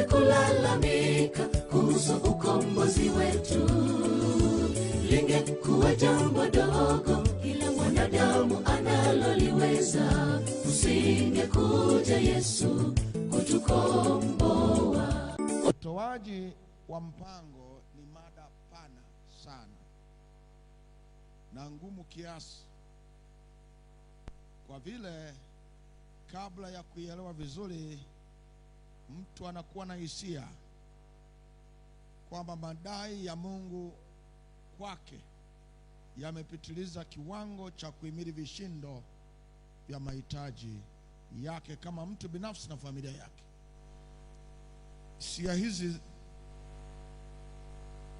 kulalamika kuhusu ukombozi wetu lingekuwa jambo dogo, kila mwanadamu analoliweza, usingekuja Yesu kutukomboa. Utoaji wa mpango ni mada pana sana na ngumu kiasi, kwa vile kabla ya kuielewa vizuri mtu anakuwa na hisia kwamba madai ya Mungu kwake yamepitiliza kiwango cha kuhimili vishindo vya mahitaji yake kama mtu binafsi na familia yake. Hisia hizi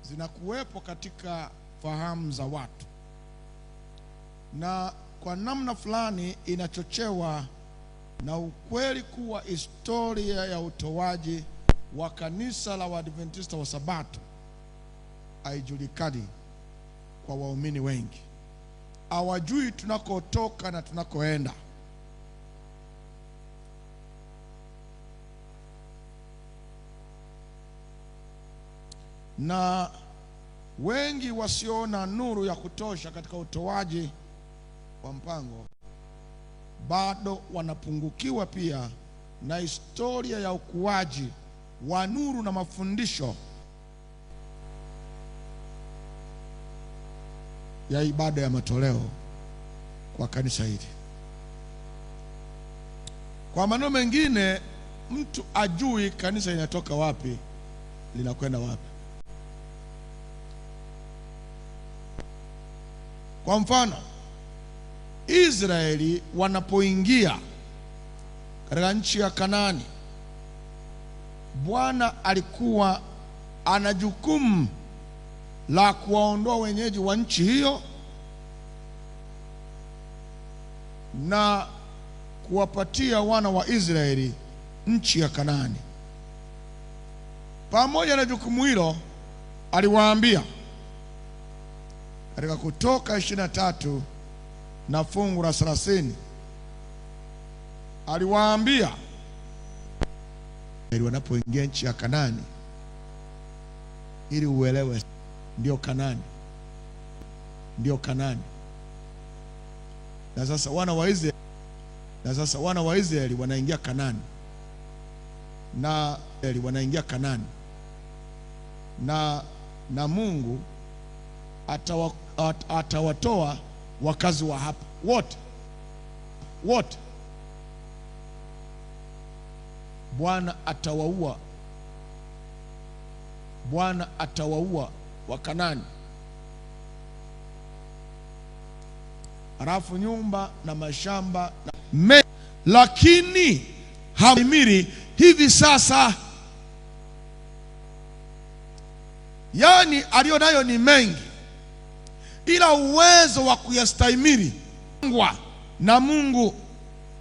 zinakuwepo katika fahamu za watu, na kwa namna fulani inachochewa na ukweli kuwa historia ya utoaji wa kanisa la Waadventista wa Sabato haijulikani kwa waumini wengi. Hawajui tunakotoka na tunakoenda. Na wengi wasiona nuru ya kutosha katika utoaji wa mpango bado wanapungukiwa pia na historia ya ukuaji wa nuru na mafundisho ya ibada ya matoleo kwa kanisa hili. Kwa maneno mengine, mtu ajui kanisa linatoka wapi, linakwenda wapi. Kwa mfano, Israeli wanapoingia katika nchi ya Kanaani, Bwana alikuwa ana jukumu la kuwaondoa wenyeji wa nchi hiyo na kuwapatia wana wa Israeli nchi ya Kanaani. Pamoja na jukumu hilo, aliwaambia katika Kutoka 23 na fungu la 30, aliwaambia wanapoingia nchi ya Kanaani, ili uelewe, ndio Kanaani, ndio Kanaani. Na sasa wana wa Israeli wanaingia Kanaani, na Mungu atawatoa wakazi wa hapa wote. Bwana atawaua wa Kanaani, halafu nyumba na mashamba lakini hamiri hivi sasa. Yani alionayo ni mengi, ila uwezo wa kuyastahimili na Mungu.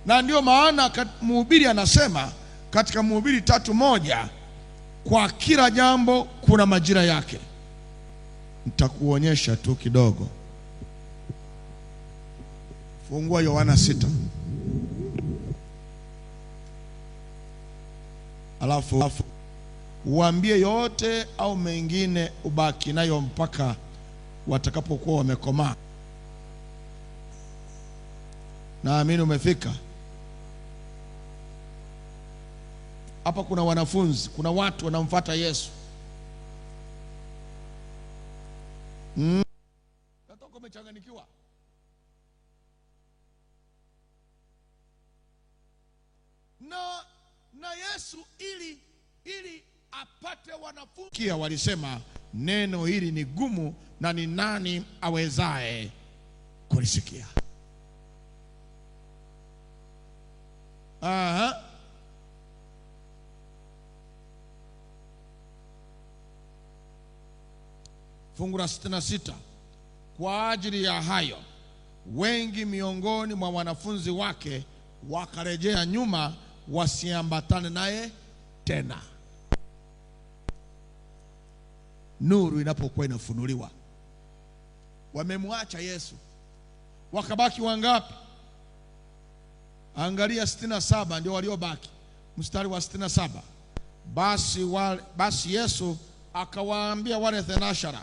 Na ndio maana mhubiri anasema katika Mhubiri 3:1, kwa kila jambo kuna majira yake. Nitakuonyesha tu kidogo. Fungua Yohana 6. Alafu uambie yote au mengine ubaki nayo mpaka watakapokuwa wamekomaa. Naamini umefika. Hapa kuna wanafunzi, kuna watu wanamfuata Yesu. Nataka umechanganyikiwa. Na Yesu ili apate wanafunzi, kia walisema neno hili ni gumu na ni nani awezaye kulisikia? Fungu la 66, kwa ajili ya hayo wengi miongoni mwa wanafunzi wake wakarejea nyuma wasiambatane naye tena. Nuru inapokuwa inafunuliwa, wamemwacha Yesu, wakabaki wangapi? Angalia 67 ndio waliobaki. Mstari wa 67, Basi Yesu akawaambia wale thenashara,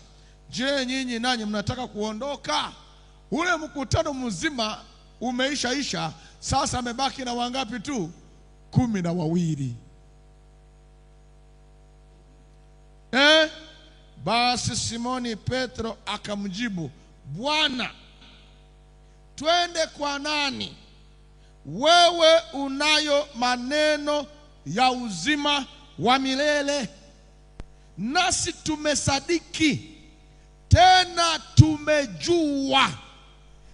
je, nyinyi nanyi mnataka kuondoka? Ule mkutano mzima umeisha, sasa amebaki na wangapi tu? 12. Basi Simoni Petro akamjibu, Bwana, twende kwa nani? Wewe unayo maneno ya uzima wa milele, nasi tumesadiki tena tumejua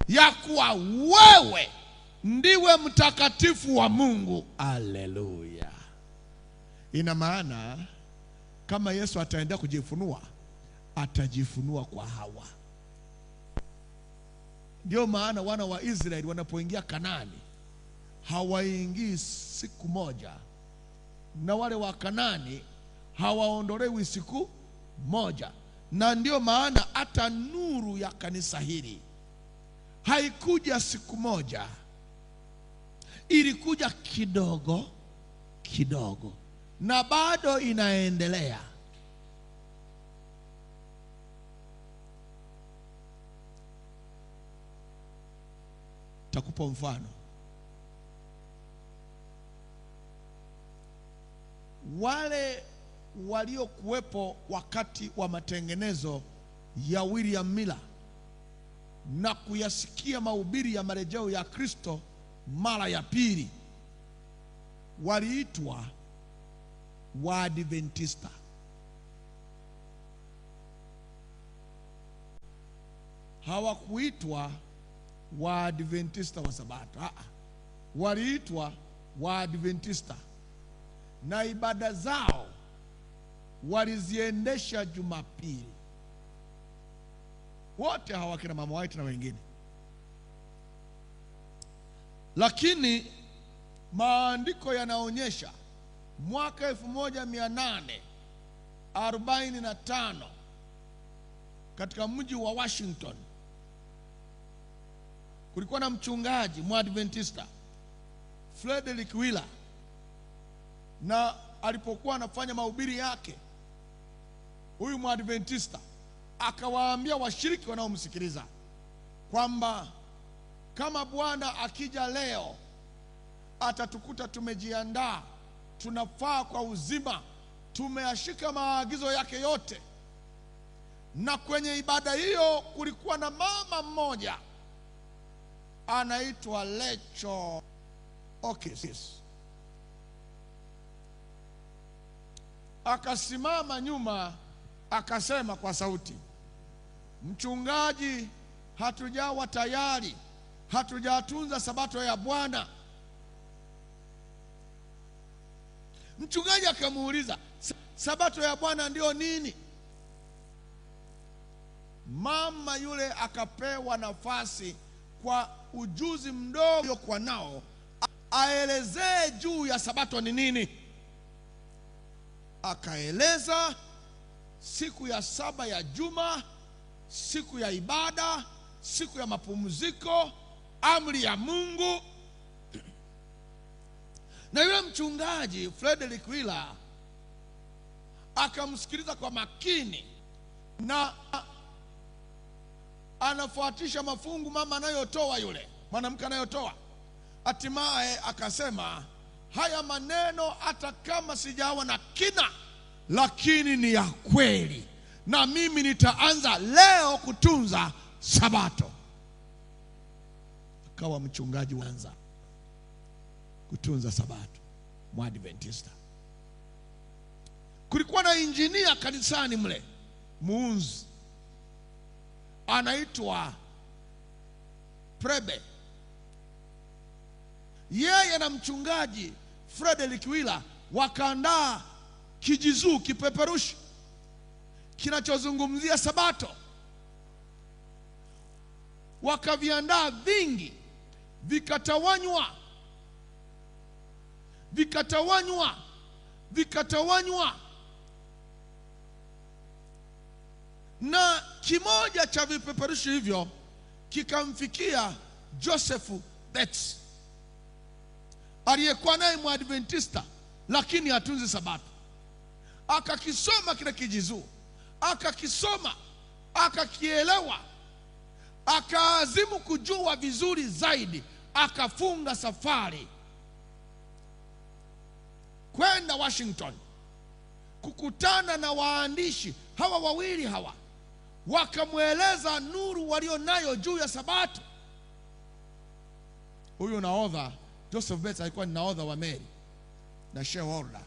ya kuwa wewe ndiwe mtakatifu wa Mungu. Haleluya. Ina maana kama Yesu ataenda kujifunua, atajifunua kwa Hawa. Ndio maana wana wa Israeli wanapoingia Kanaani hawaingii siku moja, na wale wa Kanaani hawaondolewi siku moja. Na ndio maana hata nuru ya kanisa hili haikuja siku moja, ilikuja kidogo kidogo na bado inaendelea. Takupa mfano. Wale waliokuwepo wakati wa matengenezo ya William Miller na kuyasikia mahubiri ya marejeo ya Kristo mara ya pili waliitwa Waadventista. Hawakuitwa Waadventista wa Sabato. Waliitwa Waadventista, na ibada zao waliziendesha Jumapili. Wote hawa kina Mama White na wengine. Lakini maandiko yanaonyesha mwaka 1845 katika mji wa Washington kulikuwa na mchungaji Mwadventista Frederick Wheeler, na alipokuwa anafanya mahubiri yake, huyu Mwadventista akawaambia washiriki wanaomsikiliza kwamba kama Bwana akija leo atatukuta tumejiandaa, tunafaa kwa uzima, tumeyashika maagizo yake yote. Na kwenye ibada hiyo kulikuwa na mama mmoja anaitwa Rachel Oakes. Akasimama nyuma akasema kwa sauti, mchungaji, hatujawa tayari, hatujatunza sabato ya Bwana. Mchungaji akamuuliza, sabato ya Bwana ndio nini? Mama yule akapewa nafasi kwa ujuzi mdogo kwa nao aelezee juu ya sabato ni nini. Akaeleza siku ya 7 ya juma, siku ya ibada, siku ya mapumziko, amri ya Mungu. Na yule mchungaji Frederick Wheeler akamsikiliza kwa makini, na anafuatisha mafungu mama anayotoa, yule mwanamke anayotoa. Hatimaye akasema, haya maneno hata kama sijawa na kina, lakini ni ya kweli, na mimi nitaanza leo kutunza sabato. Akawa mchungaji wanza kutunza sabato, Mwadventista. Kulikuwa na injinia kanisani mle, muunzi anaitwa Prebe. Yeye na mchungaji Frederick Wheeler wakaandaa kijizuu, kipeperushi kinachozungumzia sabato. Wakaviandaa vingi, vikatawanywa. Na kimoja cha vipeperushi hivyo kikamfikia Joseph Betts, aliyekuwa naye Mwadventista lakini hatunzi sabato. akakisoma kile kijizuu, akakisoma, akakielewa, akaazimu kujua vizuri zaidi, akafunga safari kwenda Washington kukutana na waandishi hawa wawili hawa, wakamweleza nuru walionayo juu ya Sabato. Huyu nahodha Joseph Bates alikuwa ni nahodha wa meli na shareholder.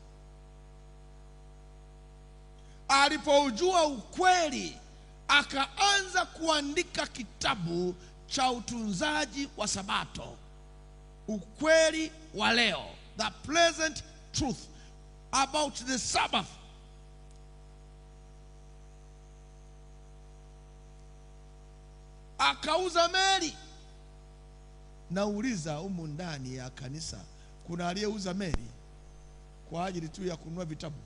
Alipoujua ukweli, akaanza kuandika kitabu cha utunzaji wa Sabato, ukweli wa leo, the present truth about the Sabbath. Akauza meli. Nauliza, humu ndani ya kanisa kuna aliyeuza meli kwa ajili tu ya kununua vitabu?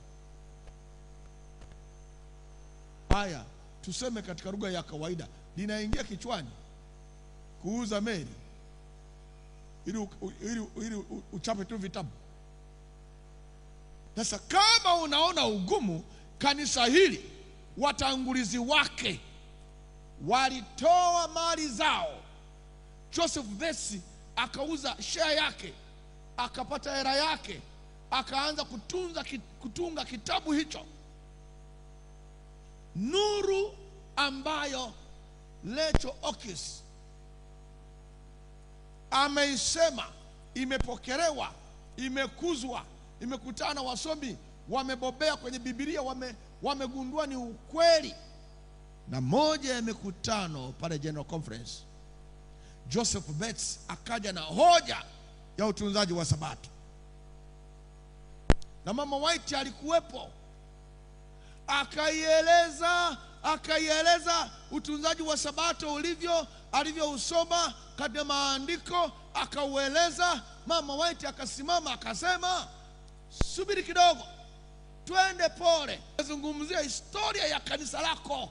Haya, tuseme katika lugha ya kawaida, linaingia kichwani kuuza meli ili uchape tu vitabu? Sasa kama unaona ugumu, kanisa hili watangulizi wake walitoa mali zao. Joseph Bates akauza share yake, akapata hela yake, akaanza kutunga kitabu hicho, nuru ambayo Rachel Oakes ameisema, imepokelewa, imekuzwa, imekutana wasomi wamebobea kwenye Biblia, wamegundua ni ukweli. Na moja ya mikutano pale General Conference, Joseph Bates akaja na hoja ya utunzaji wa Sabato, na Mama White alikuwepo. Akaieleza utunzaji wa Sabato ulivyo, alivyousoma katika maandiko, akaueleza. Mama White akasimama akasema, subiri kidogo, twende pole, zungumzia historia ya kanisa lako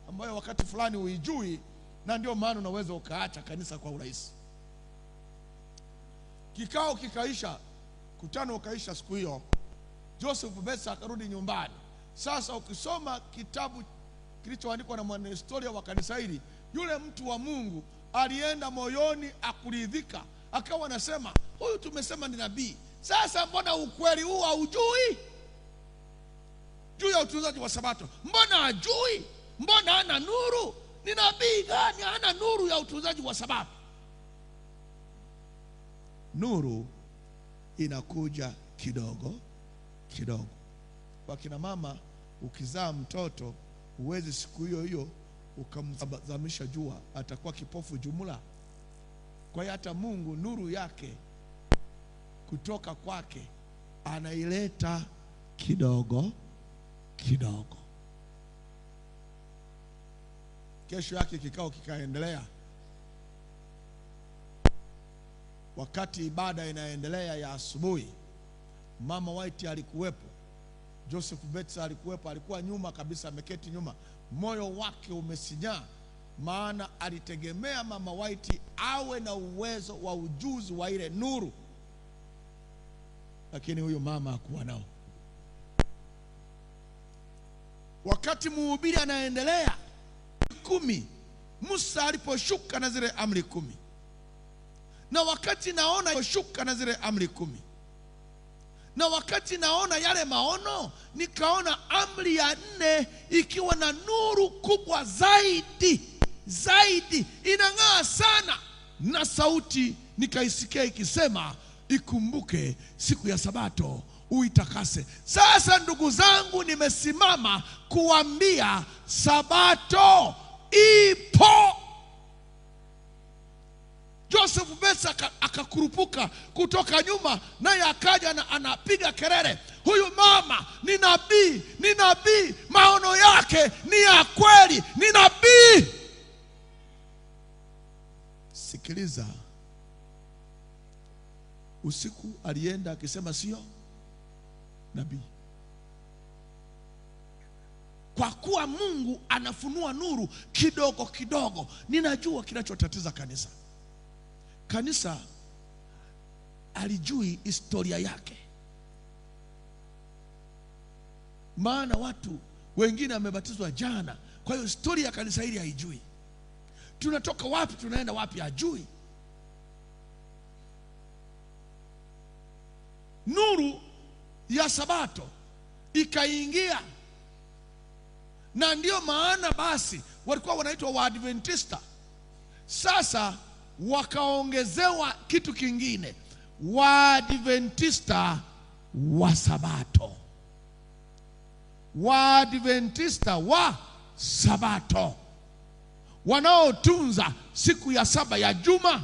ambayo wakati fulani huijui, na ndio maana unaweza ukaacha kanisa kwa urahisi. Kikao kikaisha, kutano ukaisha. Siku hiyo Joseph Bates akarudi nyumbani. Sasa ukisoma kitabu kilichoandikwa na mwanahistoria wa kanisa hili, yule mtu wa Mungu alienda moyoni akuridhika, akawa anasema, huyu tumesema ni nabii, sasa mbona ukweli huu haujui juu ya utunzaji wa Sabato? Mbona hajui? Mbona hana nuru? Ni nabii gani hana nuru ya utunzaji wa Sabato? Nuru inakuja kidogo kidogo. Kwa kina mama, ukizaa mtoto huwezi siku hiyo hiyo ukamzamisha jua, atakuwa kipofu jumla. Kwa hiyo hata Mungu nuru yake kutoka kwake anaileta kidogo kidogo. Kesho yake kikao kikaendelea. Wakati ibada inaendelea ya asubuhi, Mama White alikuwepo, Joseph Bates alikuwepo. Alikuwa nyuma kabisa, ameketi nyuma, moyo wake umesinyaa, maana alitegemea Mama White awe na uwezo wa ujuzi wa ile nuru, lakini huyo mama hakuwa nao. Wakati mhubiri anaendelea 10, Musa aliposhuka na zile amri 10, na wakati naona shuka na zile amri 10, na wakati naona yale maono, nikaona amri ya 4 ikiwa na nuru kubwa zaidi, inang'aa sana, na sauti nikaisikia ikisema, ikumbuke siku ya Sabato uitakase. Sasa ndugu zangu, nimesimama kuambia Sabato ipo. Joseph Bates akakurupuka kutoka nyuma, naye akaja na anapiga kelele, huyu mama ni nabii, maono yake ni ya kweli, ni nabii. Sikiliza, usiku alienda akisema sio nabii. Kwa kuwa Mungu anafunua nuru kidogo kidogo. Ninajua kinachotatiza kanisa. Kanisa alijui historia yake. maana watu wengine wamebatizwa jana. Kwa hiyo historia ya kanisa hili haijui. Tunatoka wapi, tunaenda wapi hajui. Nuru ya Sabato ikaingia, na ndio maana basi walikuwa wanaitwa Waadventista. Sasa wakaongezewa kitu kingine, Waadventista wa Sabato. Waadventista wa Sabato, wanaotunza siku ya saba ya juma.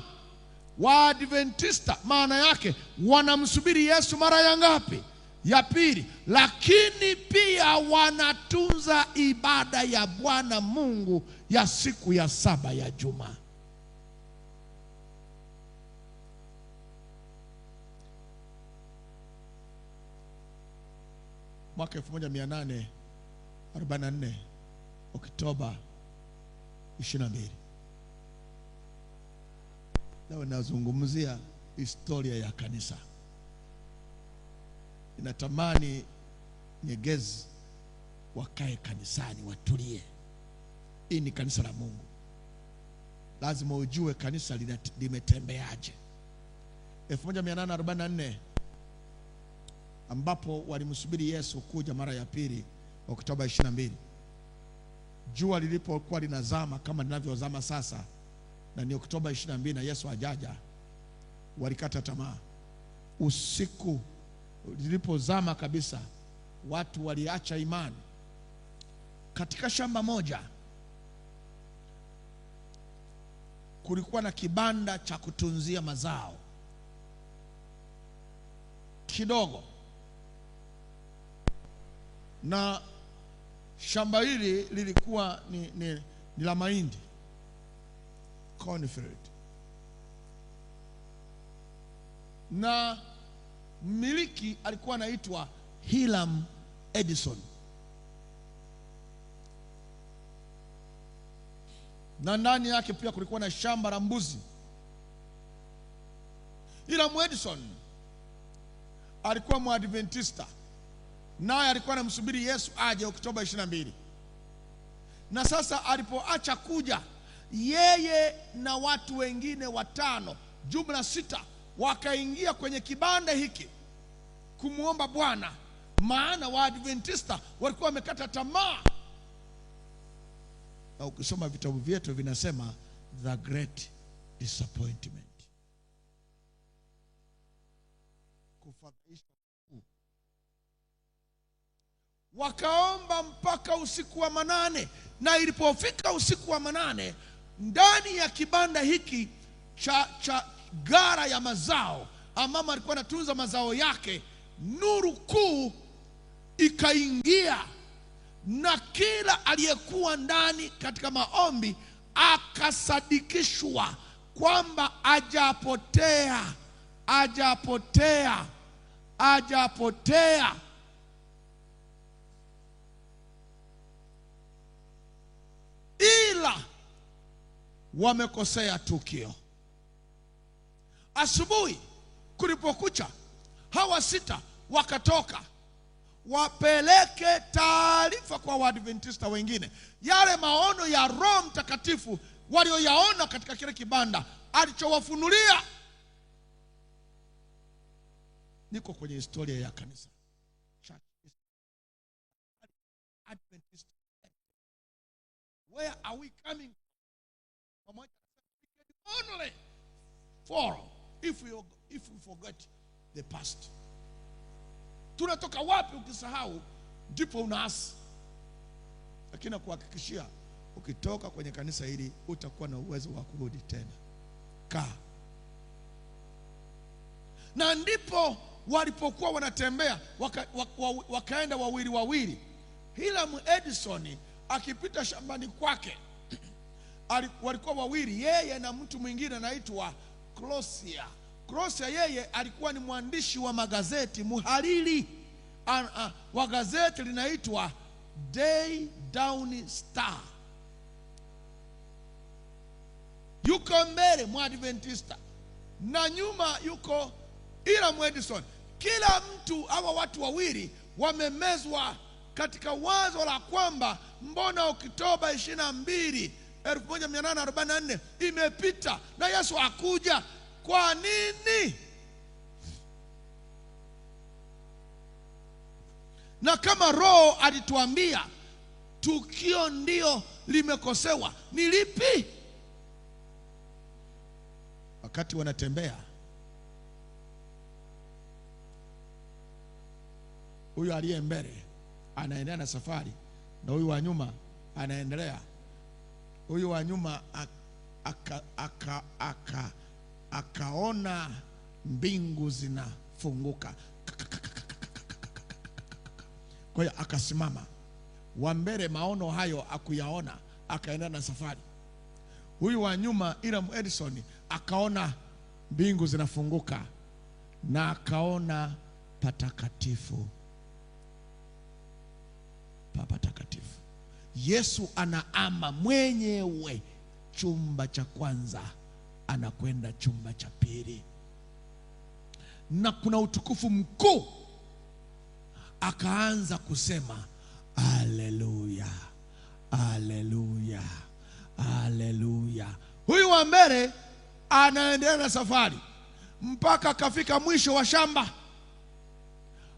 Waadventista maana yake wanamsubiri Yesu mara ya ngapi? Ya pili. Lakini pia wanatunza ibada ya Bwana Mungu ya siku ya saba ya juma. Mwaka 1844 Oktoba 22. Leo nazungumzia historia ya kanisa. Ninatamani Nyegezi wakae kanisani, watulie. Hii ni kanisa la Mungu. Lazima ujue kanisa limetembeaje. 1844 ambapo walimsubiri Yesu kuja mara ya pili, Oktoba 22. Jua lilipokuwa linazama kama linavyozama sasa, na ni Oktoba 22 na Yesu hajaja, walikata tamaa. Usiku lilipozama kabisa, watu waliacha imani. Katika shamba moja kulikuwa na kibanda cha kutunzia mazao kidogo, na shamba hili lilikuwa ni la mahindi, cornfield, na mmiliki alikuwa anaitwa Hiram Edison. Na ndani yake pia kulikuwa na shamba la mbuzi. Hiram Edison alikuwa Mwadventista, naye alikuwa anamsubiri Yesu aje Oktoba 22. Na sasa alipoacha kuja, yeye na watu wengine 5, jumla 6, wakaingia kwenye kibanda hiki kumuomba Bwana, maana Waadventista walikuwa wamekata tamaa. Na ukisoma vitabu vyetu vinasema the great disappointment. Kufadhaisha. Wakaomba mpaka usiku wa manane, na ilipofika usiku wa manane, ndani ya kibanda hiki cha gara ya mazao, amama alikuwa anatunza mazao yake, nuru kuu ikaingia, na kila aliyekuwa ndani katika maombi akasadikishwa kwamba hajapotea. Ila wamekosea tukio. Asubuhi kulipokucha, hawa 6 wakatoka wapeleke taarifa kwa Waadventista wengine, yale maono ya Roho Mtakatifu walioyaona katika kile kibanda alichowafunulia. Niko kwenye historia ya kanisa. Adventist. Where are we coming from? Only for if we forget the past. Tunatoka wapi ukisahau ndipo unaasi. Lakini nakuhakikishia ukitoka kwenye kanisa hili utakuwa na uwezo wa kurudi tena. Na ndipo walipokuwa wanatembea wakaenda wawili. Hiram Edison akipita shambani kwake, walikuwa wawili, yeye na mtu mwingine anaitwa Crozier. Crozier yeye alikuwa ni mwandishi wa magazeti, muhariri wa gazeti linaitwa Day Down Star. Yuko mbele Mwadventista, na nyuma yuko Hiram Edison. Kila mtu, hawa watu wawili wamemezwa katika wazo la kwamba mbona Oktoba 22 1844 imepita na Yesu hakuja, kwa nini? Na kama Roho alituambia tukio ndio limekosewa, ni lipi? Wakati wanatembea, huyu aliye mbele anaendelea na safari na huyu wa nyuma anaendelea. Huyu wa nyuma akaona mbingu zinafunguka, kwa hiyo akasimama. Wa mbele maono hayo akuyaona, akaenda na safari. Huyu wa nyuma Ila Edison akaona mbingu zinafunguka na akaona patakatifu, patakatifu. Yesu anaama mwenyewe chumba cha kwanza, anakwenda chumba cha pili, na kuna utukufu mkuu. Akaanza kusema haleluya, haleluya, haleluya. Huyu wa mbele anaendelea na safari mpaka akafika mwisho wa shamba.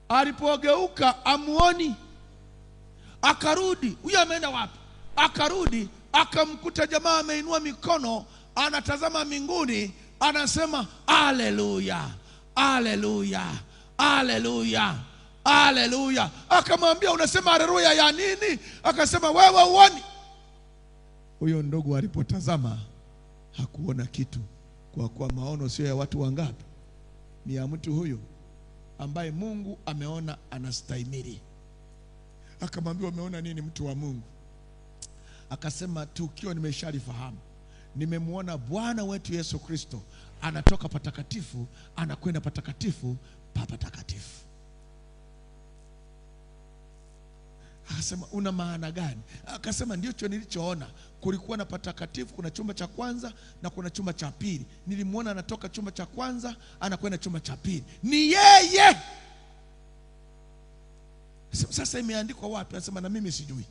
Alipogeuka amuoni, akarudi. Huyu ameenda wapi? Akarudi akamkuta jamaa ameinua mikono, anatazama mbinguni, anasema haleluya, haleluya, haleluya, haleluya. Akamwambia, unasema haleluya ya nini? Akasema, wewe uoni. Huyo ndugu alipotazama hakuona kitu, kwa kuwa maono sio ya watu wangapi? Ni ya mtu huyu ambaye Mungu ameona anastahimili. Akamwambia, umeona nini mtu wa Mungu? Akasema, tukio nimeshalifahamu. Nimemwona Bwana wetu Yesu Kristo anatoka patakatifu anakwenda patakatifu pa patakatifu. Akasema, una maana gani? Akasema, ndicho nilichoona. Kulikuwa na patakatifu, kuna chumba cha kwanza na kuna chumba cha pili. Nilimwona anatoka chumba cha kwanza anakwenda chumba cha pili. Ni yeye. Sasa imeandikwa wapi? Anasema, na mimi sijui.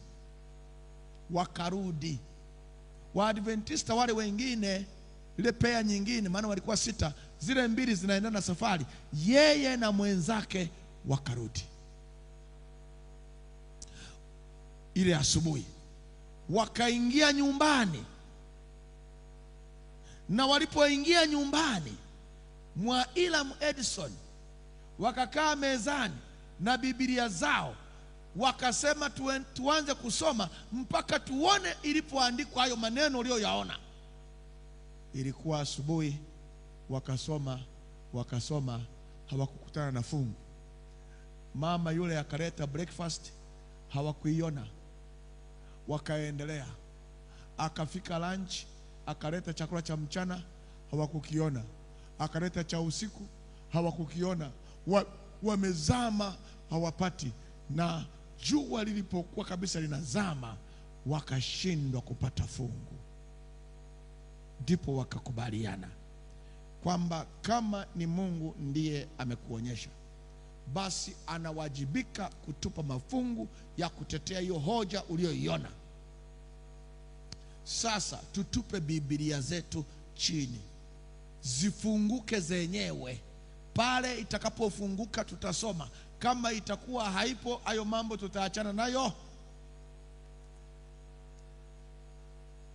Wakarudi Waadventista wale wengine, ile pea nyingine, maana walikuwa 6, zile 2 zinaenda na safari, yeye na mwenzake wakarudi. Ile asubuhi wakaingia nyumbani, na walipoingia nyumbani mwa Ila Edison, wakakaa mezani na Biblia zao, wakasema tuanze kusoma mpaka tuone ilipoandikwa hayo maneno uliyoyaona. Ilikuwa asubuhi, wakasoma, hawakukutana na fungu. Mama yule akaleta breakfast, hawakuiona. Wakaendelea, akafika lunch, akaleta chakula cha mchana, hawakukiona. Akaleta cha usiku, hawakukiona. Wamezama, hawapati. Na jua lilipokuwa kabisa linazama, wakashindwa kupata fungu. Ndipo wakakubaliana kwamba kama ni Mungu ndiye amekuonyesha, basi anawajibika kutupa mafungu ya kutetea hiyo hoja uliyoiona. Sasa tutupe Biblia zetu chini, zifunguke zenyewe. Pale itakapofunguka tutasoma. Kama itakuwa haipo, hayo mambo tutaachana nayo.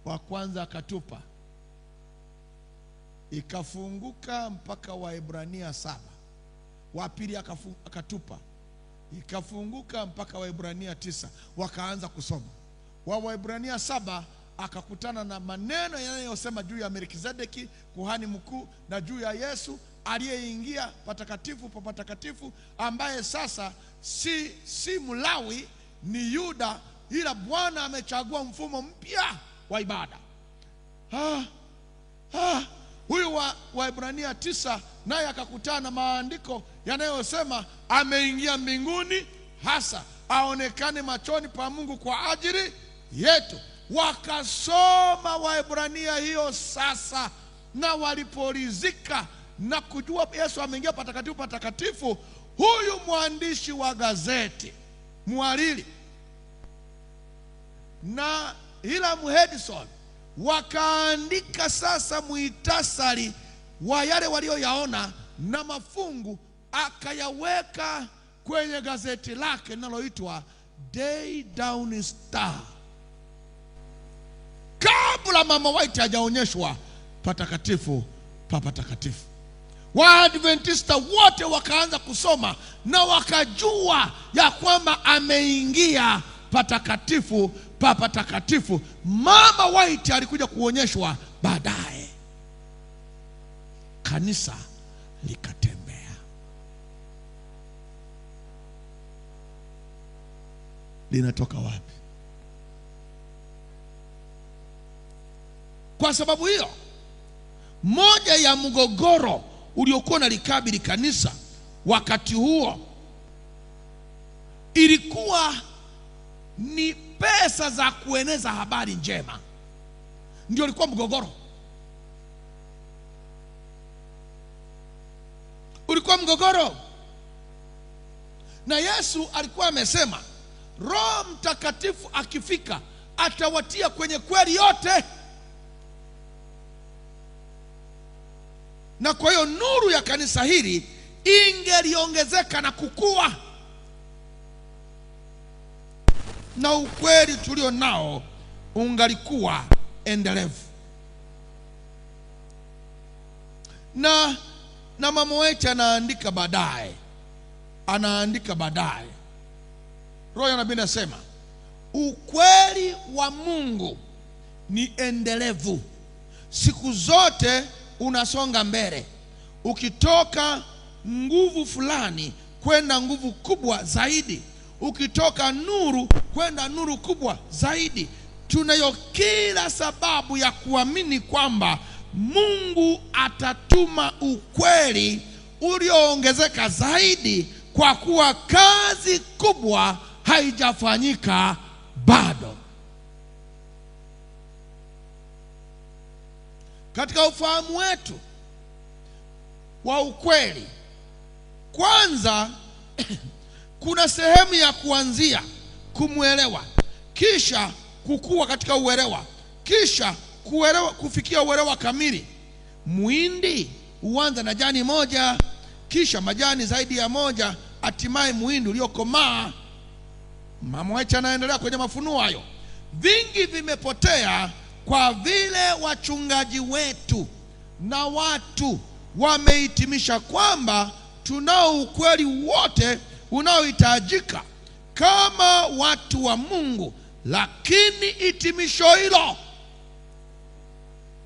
Wa kwanza akatupa, ikafunguka mpaka Waebrania 7. Wa pili akatupa, ikafunguka mpaka Waebrania 9. Wakaanza kusoma. Waebrania 7 akakutana na maneno yanayosema juu ya Melkizedeki kuhani mkuu, na juu ya Yesu aliyeingia patakatifu pa patakatifu, ambaye sasa si Mlawi, ni Yuda, ila Bwana amechagua mfumo mpya wa ibada. Huyu wa Waebrania 9 naye akakutana na maandiko yanayosema ameingia mbinguni hasa aonekane machoni pa Mungu kwa ajili yetu. Wakasoma Waebrania hiyo sasa, na waliporidhika na kujua Yesu ameingia patakatifu patakatifu, huyu mwandishi wa gazeti, mhariri na Hiram Edison wakaandika sasa muhtasari wa yale walioyaona na mafungu, akayaweka kwenye gazeti lake linaloitwa Day Dawn Star. Kabla Mama White hajaonyeshwa patakatifu pa patakatifu, Waadventista wote wakaanza kusoma na wakajua ya kwamba ameingia patakatifu pa patakatifu. Mama White alikuja kuonyeshwa baadaye, kanisa likatembea. Linatoka wapi? Kwa sababu hiyo, moja ya mgogoro uliokuwa na likabili kanisa wakati huo ilikuwa ni pesa za kueneza habari njema. Ndio ilikuwa mgogoro. Ulikuwa mgogoro. Na Yesu alikuwa amesema Roho Mtakatifu akifika atawatia kwenye kweli yote. Na kwa hiyo nuru ya kanisa hili ingeliongezeka na kukua, na ukweli tulio nao ungalikuwa endelevu. Na Mama White anaandika baadaye, Roho ya nabii anasema ukweli wa Mungu ni endelevu, siku zote unasonga mbele, ukitoka nguvu fulani kwenda nguvu kubwa zaidi, ukitoka nuru kwenda nuru kubwa zaidi. Tunayo kila sababu ya kuamini kwamba Mungu atatuma ukweli ulioongezeka zaidi, kwa kuwa kazi kubwa haijafanyika bado. Katika ufahamu wetu wa ukweli, kwanza kuna sehemu ya kuanzia kumwelewa, kisha kukua katika uelewa, kisha kufikia uelewa kamili. Muhindi huanza na jani moja, kisha majani zaidi ya moja, hatimaye muhindi uliokomaa. Mama White anaendelea kwenye mafunuo hayo. Vingi vimepotea kwa vile wachungaji wetu na watu wamehitimisha kwamba tunao ukweli wote unaohitajika kama watu wa Mungu, lakini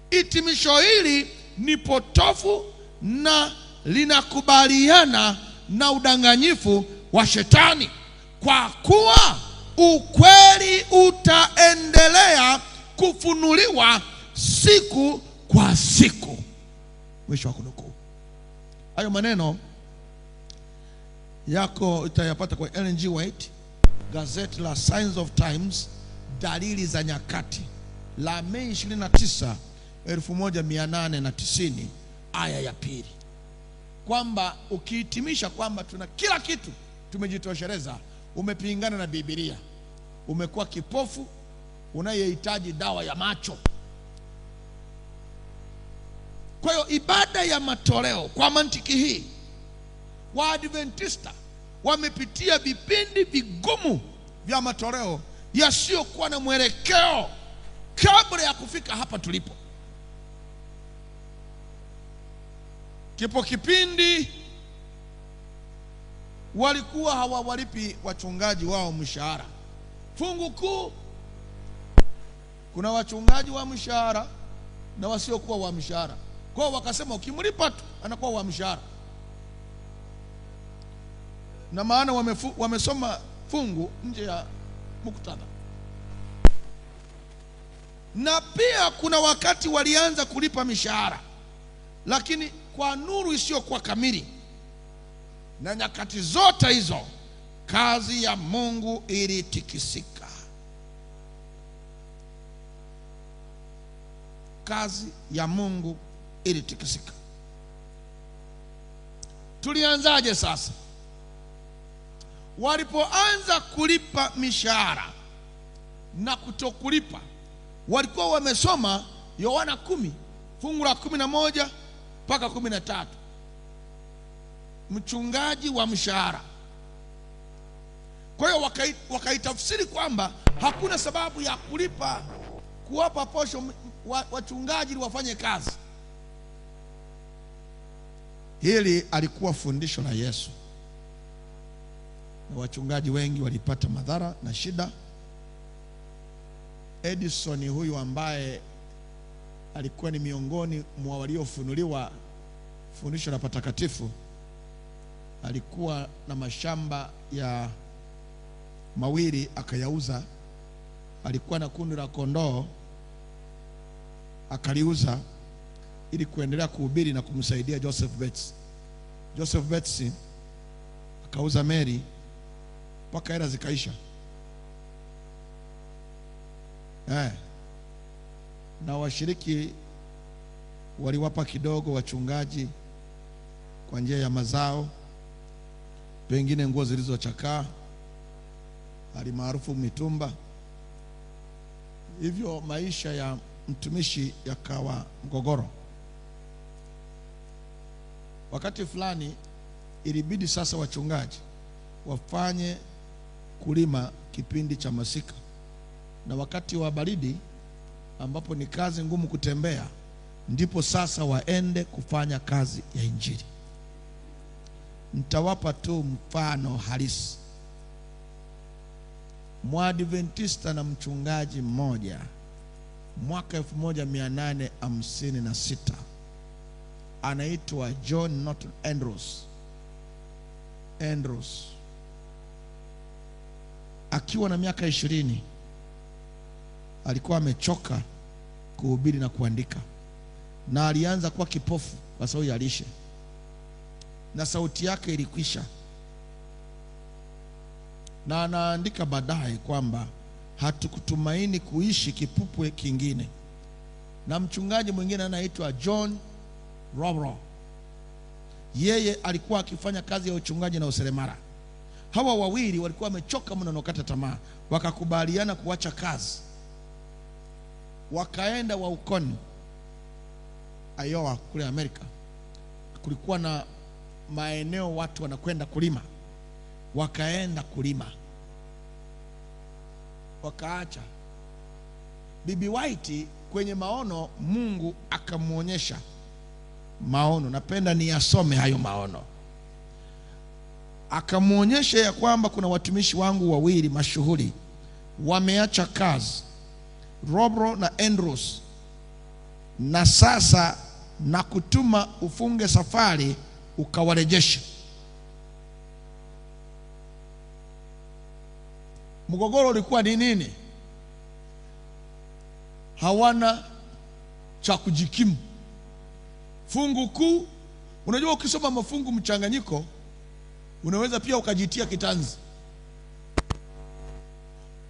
hitimisho hili ni potofu na linakubaliana na udanganyifu wa Shetani, kwa kuwa ukweli utaendelea kufunuliwa siku kwa siku. Mwisho wa kunukuu. Hayo maneno yako utayapata kwa Ellen G. White, gazeti la Signs of Times, dalili za nyakati, la Mei 29, 1890, aya ya 2, kwamba ukihitimisha kwamba tuna kila kitu tumejitosheleza, umepingana na Biblia, umekuwa kipofu unayehitaji dawa ya macho. Kwa hiyo ibada ya matoleo, kwa mantiki hii, Waadventista wamepitia vipindi vigumu vya matoleo yasiyokuwa na mwelekeo kabla ya kufika hapa tulipo. Kipo kipindi walikuwa hawawalipi wachungaji wao mshahara fungu kuu. Kuna wachungaji wa mshahara na wasiokuwa wa mshahara. Kwa hiyo wakasema ukimlipa tu anakuwa wa mshahara, na maana wamesoma fungu nje ya muktadha. Na pia kuna wakati walianza kulipa mishahara, lakini kwa nuru isiyokuwa kamili. Na nyakati zote hizo kazi ya Mungu ilitikisika. Kazi ya Mungu ilitikisika. Tulianzaje sasa? Walipoanza kulipa mishahara, na kutokulipa. Walikuwa wamesoma Yohana 10 fungu la 11 mpaka 13, mchungaji wa mshahara. Kwa hiyo wakaitafsiri kwamba hakuna sababu ya kulipa, kuwapa posho wachungaji ili wafanye kazi. Hili alikuwa fundisho la Yesu, na wachungaji wengi walipata madhara na shida. Edison huyu ambaye alikuwa ni miongoni mwa waliofunuliwa fundisho la patakatifu, alikuwa na mashamba ya mawili akayauza. Alikuwa na kundi la kondoo akaliuza ili kuendelea kuhubiri na kumsaidia Joseph Bates. Joseph Bates akauza Mary mpaka hela zikaisha. Na washiriki waliwapa kidogo wachungaji kwa njia ya mazao, pengine nguo zilizochakaa, alimaarufu mitumba. Hivyo maisha ya mtumishi yakawa mgogoro. Wakati fulani ilibidi sasa wachungaji wafanye kulima kipindi cha masika, na wakati wa baridi ambapo ni kazi ngumu kutembea, ndipo sasa waende kufanya kazi ya injili. Nitawapa tu mfano halisi. Mwadventista na mchungaji mmoja mwaka 1856 anaitwa John Norton Andrews, akiwa na miaka 20 alikuwa amechoka kuhubiri na kuandika, na alianza kuwa kipofu kwa sababu ya lishe, na sauti yake ilikwisha. Na anaandika baadaye kwamba hatukutumaini kuishi kipupwe kingine. Na mchungaji mwingine anaitwa John Robro, yeye alikuwa akifanya kazi ya uchungaji na useremala. Hawa wawili walikuwa wamechoka mno na kukata tamaa, wakakubaliana kuacha kazi, wakaenda Waukoni, Iowa kule Amerika. Kulikuwa na maeneo watu wanakwenda kulima, wakaenda kulima, wakaacha. Bibi White kwenye maono, Mungu akamuonyesha maono, napenda niyasome hayo maono. Akamuonyesha ya kwamba kuna watumishi wangu wawili mashuhuri wameacha kazi, Robro na Andrews, na sasa na kutuma ufunge safari ukawarejesha. Mgogoro ulikuwa ni nini? Hawana cha kujikimu. Fungu kuu, unajua ukisoma mafungu mchanganyiko unaweza pia ukajitia kitanzi.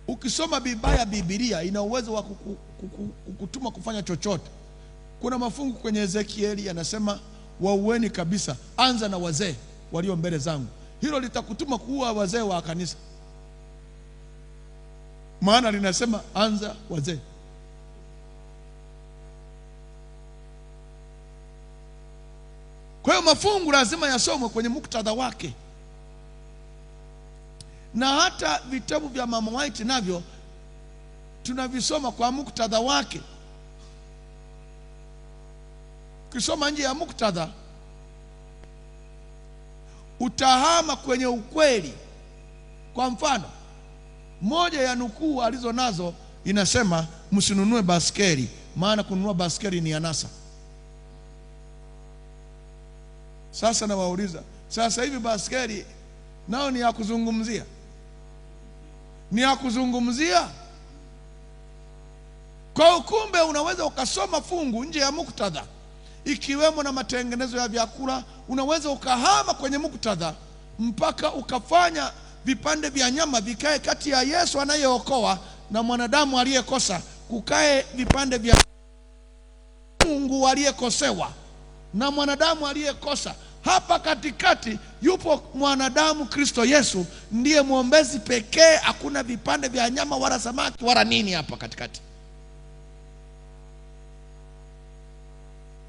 Ukisoma Biblia ina uwezo wa kukutuma kufanya chochote. Kuna mafungu kwenye Ezekieli yanasema waueni kabisa, anza na wazee walio mbele zangu. Hilo litakutuma kuua wazee wa kanisa, maana linasema anza wazee. Kwa hiyo mafungu lazima yasomwe kwenye muktadha wake. Na hata vitabu vya Mama White navyo tunavisoma kwa muktadha wake. Ukisoma nje ya muktadha utahama kwenye ukweli. Kwa mfano, moja ya nukuu alizo nazo inasema msinunue baskeli, maana kununua baskeli ni anasa. Sasa nawauliza, sasa hivi baskeli nao ni ya kuzungumzia? Ni ya kuzungumzia? Kwa kumbe unaweza ukasoma fungu nje ya muktadha, ikiwemo na matengenezo ya vyakula. Unaweza ukahama kwenye muktadha mpaka ukafanya vipande vya nyama vikae kati ya Yesu anayeokoa na mwanadamu aliyekosa, kukae vipande vya Mungu aliyekosewa na mwanadamu aliyekosa, hapa katikati yupo mwanadamu Kristo Yesu, ndiye mwombezi pekee. Hakuna vipande vya nyama wala samaki wala nini hapa katikati.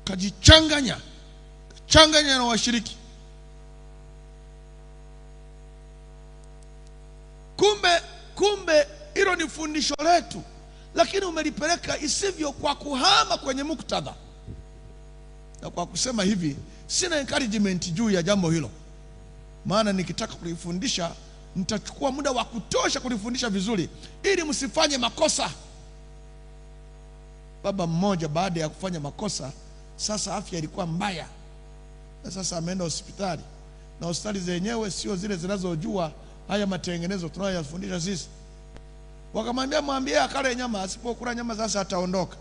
Kajichanganya na washiriki. Kumbe hilo ni fundisho letu, lakini umelipeleka isivyo kwa kuhama kwenye muktadha. Na kwa kusema hivi, sina encouragement juu ya jambo hilo, maana nikitaka kulifundisha nitachukua muda wa kutosha kulifundisha vizuri, ili msifanye makosa. Baba mmoja baada ya kufanya makosa, sasa afya ilikuwa mbaya, na sasa ameenda hospitali, na hospitali zenyewe sio zile zinazojua haya matengenezo tunayoyafundisha sisi. Wakamwambia mwambie akale nyama, asipokula nyama sasa ataondoka.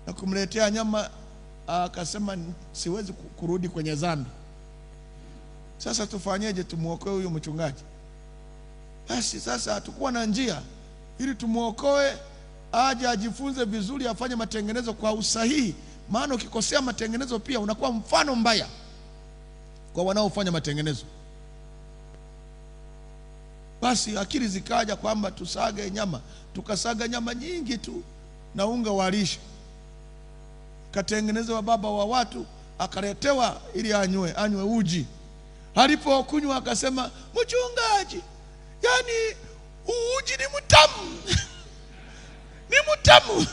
Na kumletea nyama, akasema siwezi kurudi kwenye dhambi. Sasa tufanyeje tumuokoe huyu mchungaji? Basi sasa hatakuwa na njia ili tumuokoe, aje ajifunze vizuri, afanye matengenezo kwa usahihi, maana ukikosea matengenezo pia unakuwa mfano mbaya kwa wanaofanya matengenezo. Basi akili zikaja kwamba tusage nyama. Tukasaga nyama nyingi tu na unga wa lishe, katengenezewa baba wa watu, akaletewa ili anywe uji. Alipokunywa akasema, mchungaji, yani uji ni mtamu ni mtamu.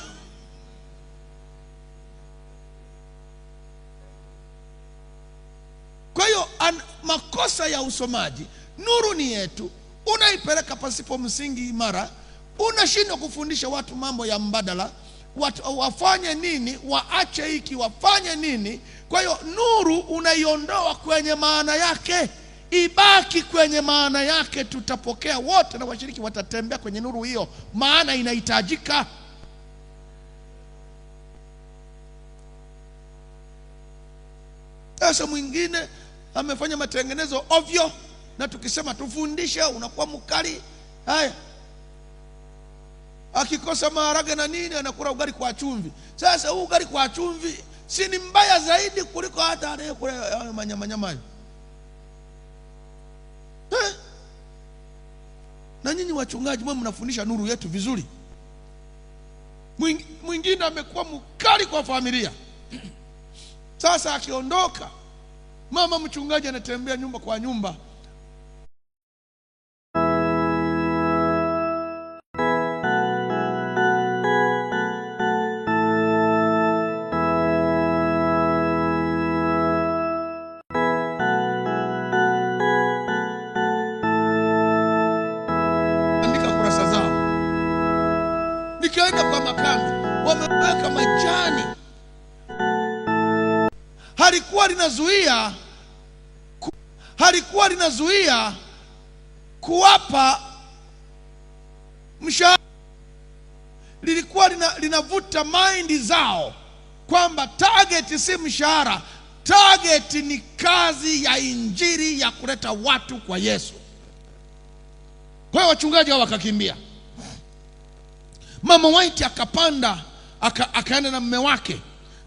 Kwa hiyo makosa ya usomaji, nuru ni yetu, unaipeleka pasipo msingi imara, unashindwa kufundisha watu mambo ya mbadala, watu wafanye nini, waache hiki, wafanye nini. Kwa hiyo nuru unaiondoa kwenye maana yake, ibaki kwenye maana yake. Tutapokea wote na washiriki watatembea kwenye nuru hiyo, maana inahitajika. Sasa mwingine amefanya matengenezo ovyo, na tukisema tufundishe unakuwa mkali. Haya, akikosa maharage na nini anakula ugali kwa chumvi. Sasa huu ugali kwa chumvi si ni mbaya zaidi kuliko hata anayekula manyama? Na nyinyi wachungaji mwe mnafundisha nuru yetu vizuri. Mwingine amekuwa mkali kwa familia. Sasa akiondoka, mama mchungaji anatembea nyumba kwa nyumba, nikaenda kwa makambi, wameweka majani. Halikuwa linazuia kuwapa mshahara, lilikuwa linavuta mind zao kwamba target si mshahara, target ni kazi ya injili ya kuleta watu kwa Yesu. Kwa hiyo wachungaji hao wakakimbia. Mama White akapanda, akaenda na mume wake.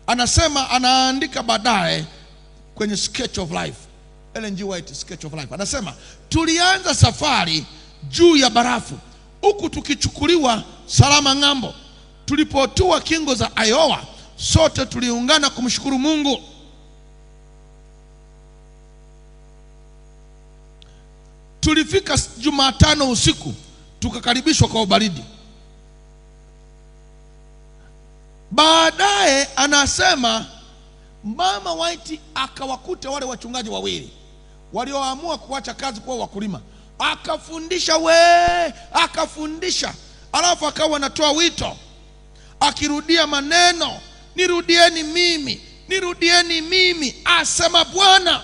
Anasema, anaandika baadaye kwenye Sketch of Life, Ellen G. White Sketch of Life, anasema tulianza safari juu ya barafu, huku tukichukuliwa salama ng'ambo. Tulipotua kingo za Iowa, sote tuliungana kumshukuru Mungu. Tulifika Jumatano usiku, tukakaribishwa kwa ubaridi. Baadaye anasema Mama White akawakuta wale wachungaji wawili walioamua kuacha kazi kwa wakulima, akafundisha, alafu akawa anatoa wito, akirudia maneno, nirudieni mimi, asema Bwana.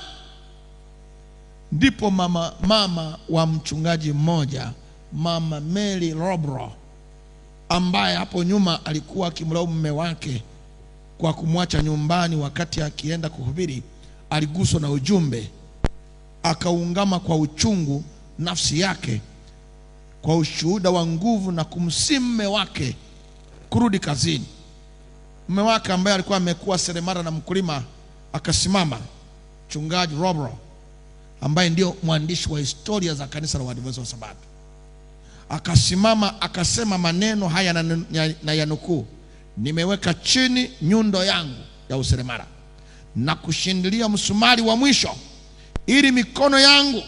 Ndipo mama wa mchungaji mmoja, Mama Mary Robro, ambaye hapo nyuma alikuwa akimlaumu mume wake kwa kumwacha nyumbani wakati akienda kuhubiri, aliguswa na ujumbe, akaungama kwa uchungu nafsi yake kwa ushuhuda wa nguvu, na kumsihi mume wake kurudi kazini. Mume wake ambaye alikuwa amekuwa seremala na mkulima akasimama Mchungaji Robro, ambaye ndio mwandishi wa historia za kanisa la Waadventista wa Sabato, akasimama akasema maneno haya na yanukuu: nimeweka chini nyundo yangu ya useremala na kushindilia msumari wa mwisho, ili mikono yangu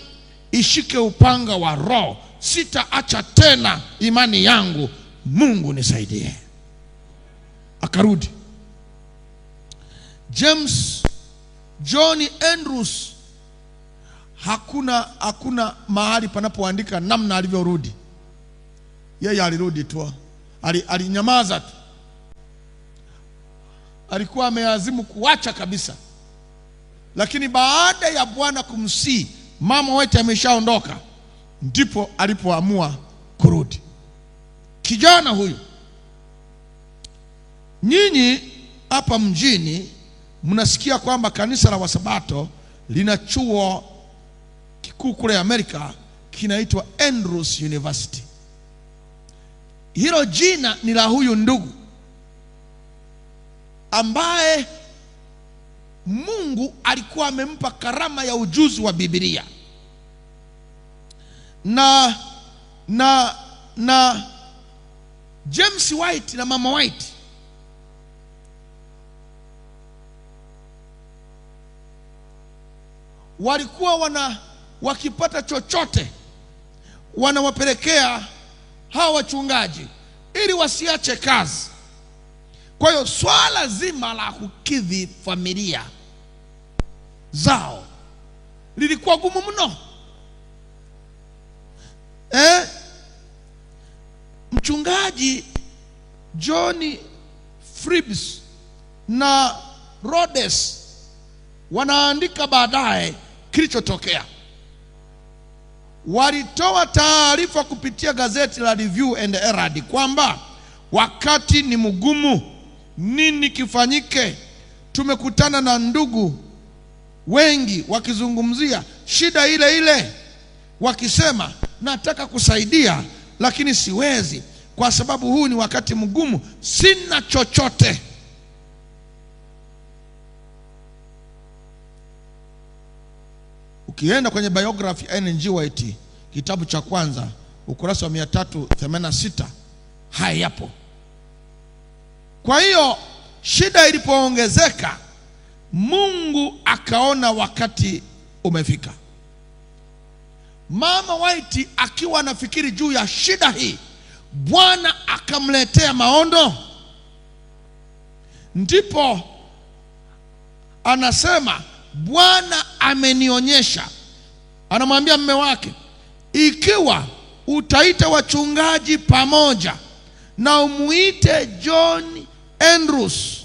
ishike upanga wa Roho. Sitaacha tena imani yangu, Mungu nisaidie. Akarudi. James John Andrews, hakuna mahali panapoandika namna alivyorudi. Yeye alirudi tu, alinyamaza tu. Alikuwa ameazimu kuacha kabisa, lakini baada ya Bwana kumsii, mama wote ameshaondoka, ndipo alipoamua kurudi. Kijana huyu, nyinyi hapa mjini mnasikia kwamba kanisa la Wasabato lina chuo kikuu kule Amerika kinaitwa Andrews University. Hilo jina ni la huyu ndugu ambaye Mungu alikuwa amempa karama ya ujuzi wa Biblia. Na James White na mama White walikuwa wakipata chochote wanawapelekea hawa wachungaji ili wasiache kazi. Kwa hiyo swala zima la kukidhi familia zao lilikuwa gumu mno. Mchungaji John Fribbs na Rhodes wanaandika baadaye kilichotokea. Walitoa taarifa kupitia gazeti la Review and Herald kwamba wakati ni mgumu, nini kifanyike? Tumekutana na ndugu wengi wakizungumzia shida ile ile, wakisema nataka kusaidia lakini siwezi kwa sababu huu ni wakati mgumu, sina chochote. Ukienda kwenye biography N.G. White, kitabu cha kwanza, ukurasa wa 386, haya yapo. Kwa hiyo shida ilipoongezeka, Mungu akaona wakati umefika. Mama White akiwa anafikiri juu ya shida hii, Bwana akamletea maono. Ndipo anasema Bwana amenionyesha, anamwambia mume wake, ikiwa utaita wachungaji pamoja na umuite John Andrews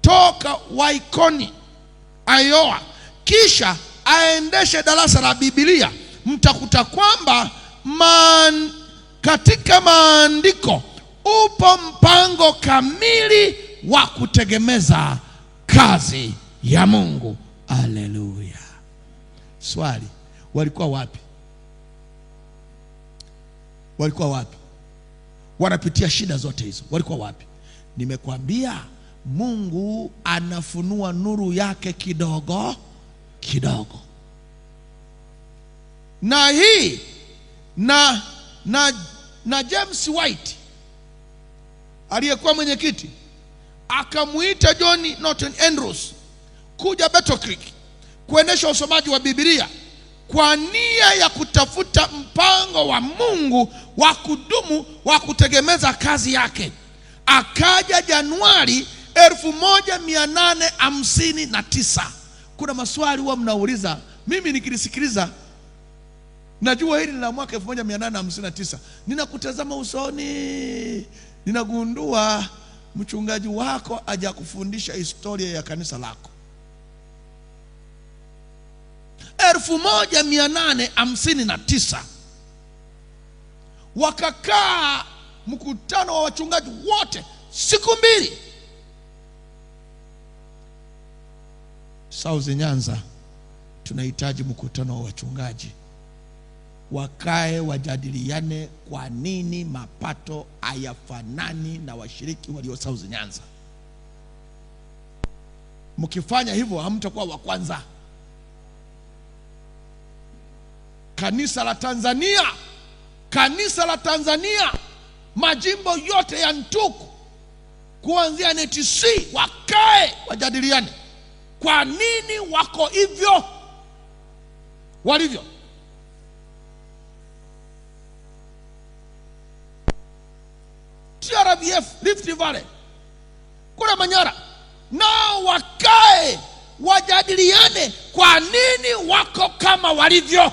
toka Waikoni, Iowa, kisha aendeshe darasa la Biblia, mtakuta kwamba katika maandiko upo mpango kamili wa kutegemeza kazi ya Mungu. Haleluya. Swali, walikuwa wapi? Walikuwa wapi? Wanapitia shida zote hizo, walikuwa wapi? Nimekwambia Mungu anafunua nuru yake kidogo kidogo. Na hii na James White aliyekuwa mwenyekiti akamuita John Norton Andrews kuja Battle Creek kuendesha usomaji wa Biblia kwa nia ya kutafuta mpango wa Mungu wa kudumu wa kutegemeza kazi yake. Akaja Januari 1859. Kuna maswali huwa mnauliza, mimi nikilisikiliza najua hili la mwaka 1859. Ninakutazama usoni, ninagundua mchungaji wako hajakufundisha historia ya kanisa lako. 1859 wakakaa mkutano wa wachungaji wote siku 2. South Nyanza tunahitaji mkutano wa wachungaji, wakae wajadiliane kwa nini mapato hayafanani na washiriki walio South Nyanza. Mkifanya hivyo hamtakuwa wa kwanza. kanisa la Tanzania, majimbo yote ya Ntuku kuanzia NTC wakae wajadiliane kwa nini wako hivyo walivyo. TRVF Rift Valley kule Manyara nao wakae wajadiliane kwa nini wako kama walivyo.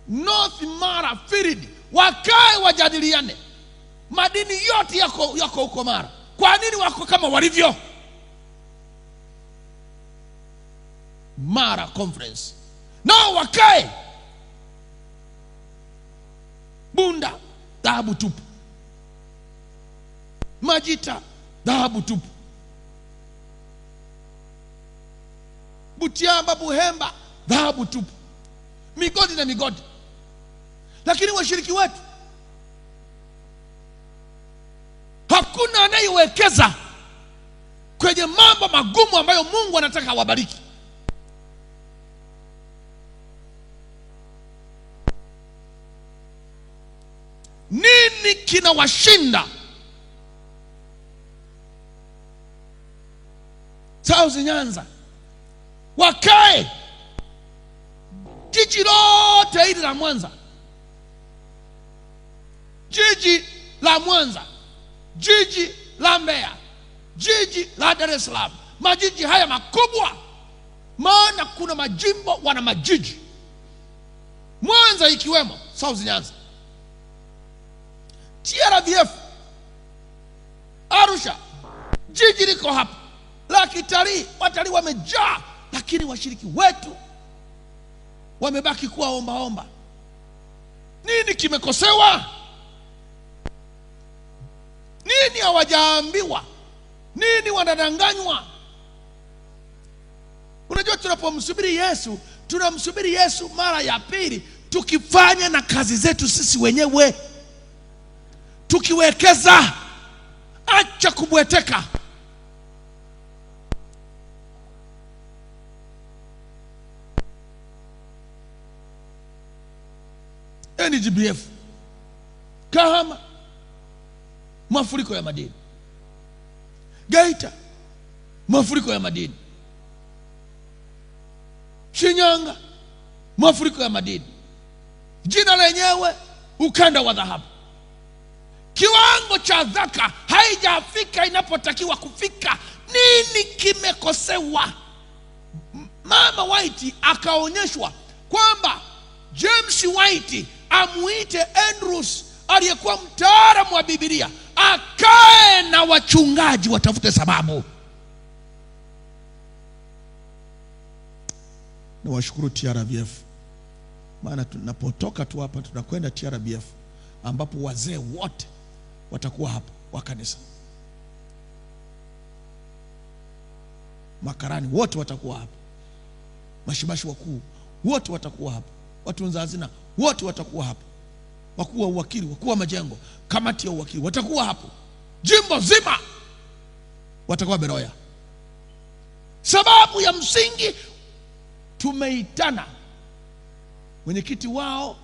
North Mara Field wakae wajadiliane, madini yote yako huko Mara, kwa nini wako kama walivyo. Mara Conference nao wakae. Bunda dhahabu tupu, Majita dhahabu tupu, Butiama Buhemba dhahabu tupu, migodi na migodi. Lakini washiriki wetu hakuna anayewekeza kwenye mambo magumu ambayo Mungu anataka awabariki. Nini kinawashinda? South Nyanza wakae, jiji lote hili la Mwanza, jiji la Mwanza, jiji la Mbeya, jiji la Dar es Salaam, majiji haya makubwa, maana kuna majimbo wana majiji, Mwanza ikiwemo South Nyanza. TRVF Arusha, jiji liko hapa la kitalii, watalii wamejaa, lakini washiriki wetu wamebaki kuwa omba. Nini kimekosewa? Nini hawajaambiwa? Nini wanadanganywa? Unajua, tunapomsubiri Yesu, tunamsubiri Yesu mara ya pili tukifanya na kazi zetu sisi wenyewe, tukiwekeza. Acha kubweteka. NGBF Kahama, mafuriko ya madini. Geita, mafuriko ya madini. Shinyanga, mafuriko ya madini. Jina lenyewe ukanda wa dhahabu. Kiwango cha zaka haijafika inapotakiwa kufika. Nini kimekosewa? Mama White akaonyeshwa kwamba James White amuite Andrews aliyekuwa mtaalamu wa Biblia akae na wachungaji watafute sababu. Na washukuru TRVF, maana tunapotoka tu hapa tunakwenda TRVF ambapo wazee wote watakuwa hapa wa kanisa, makarani wote watakuwa hapa, mashibashi wakuu wote watakuwa hapa, watunza hazina wote watakuwa hapa, wakuu wa uwakili, wakuu wa majengo, kamati ya uwakili watakuwa hapo, jimbo zima watakuwa Beroya. Sababu ya msingi, tumeitana mwenyekiti wao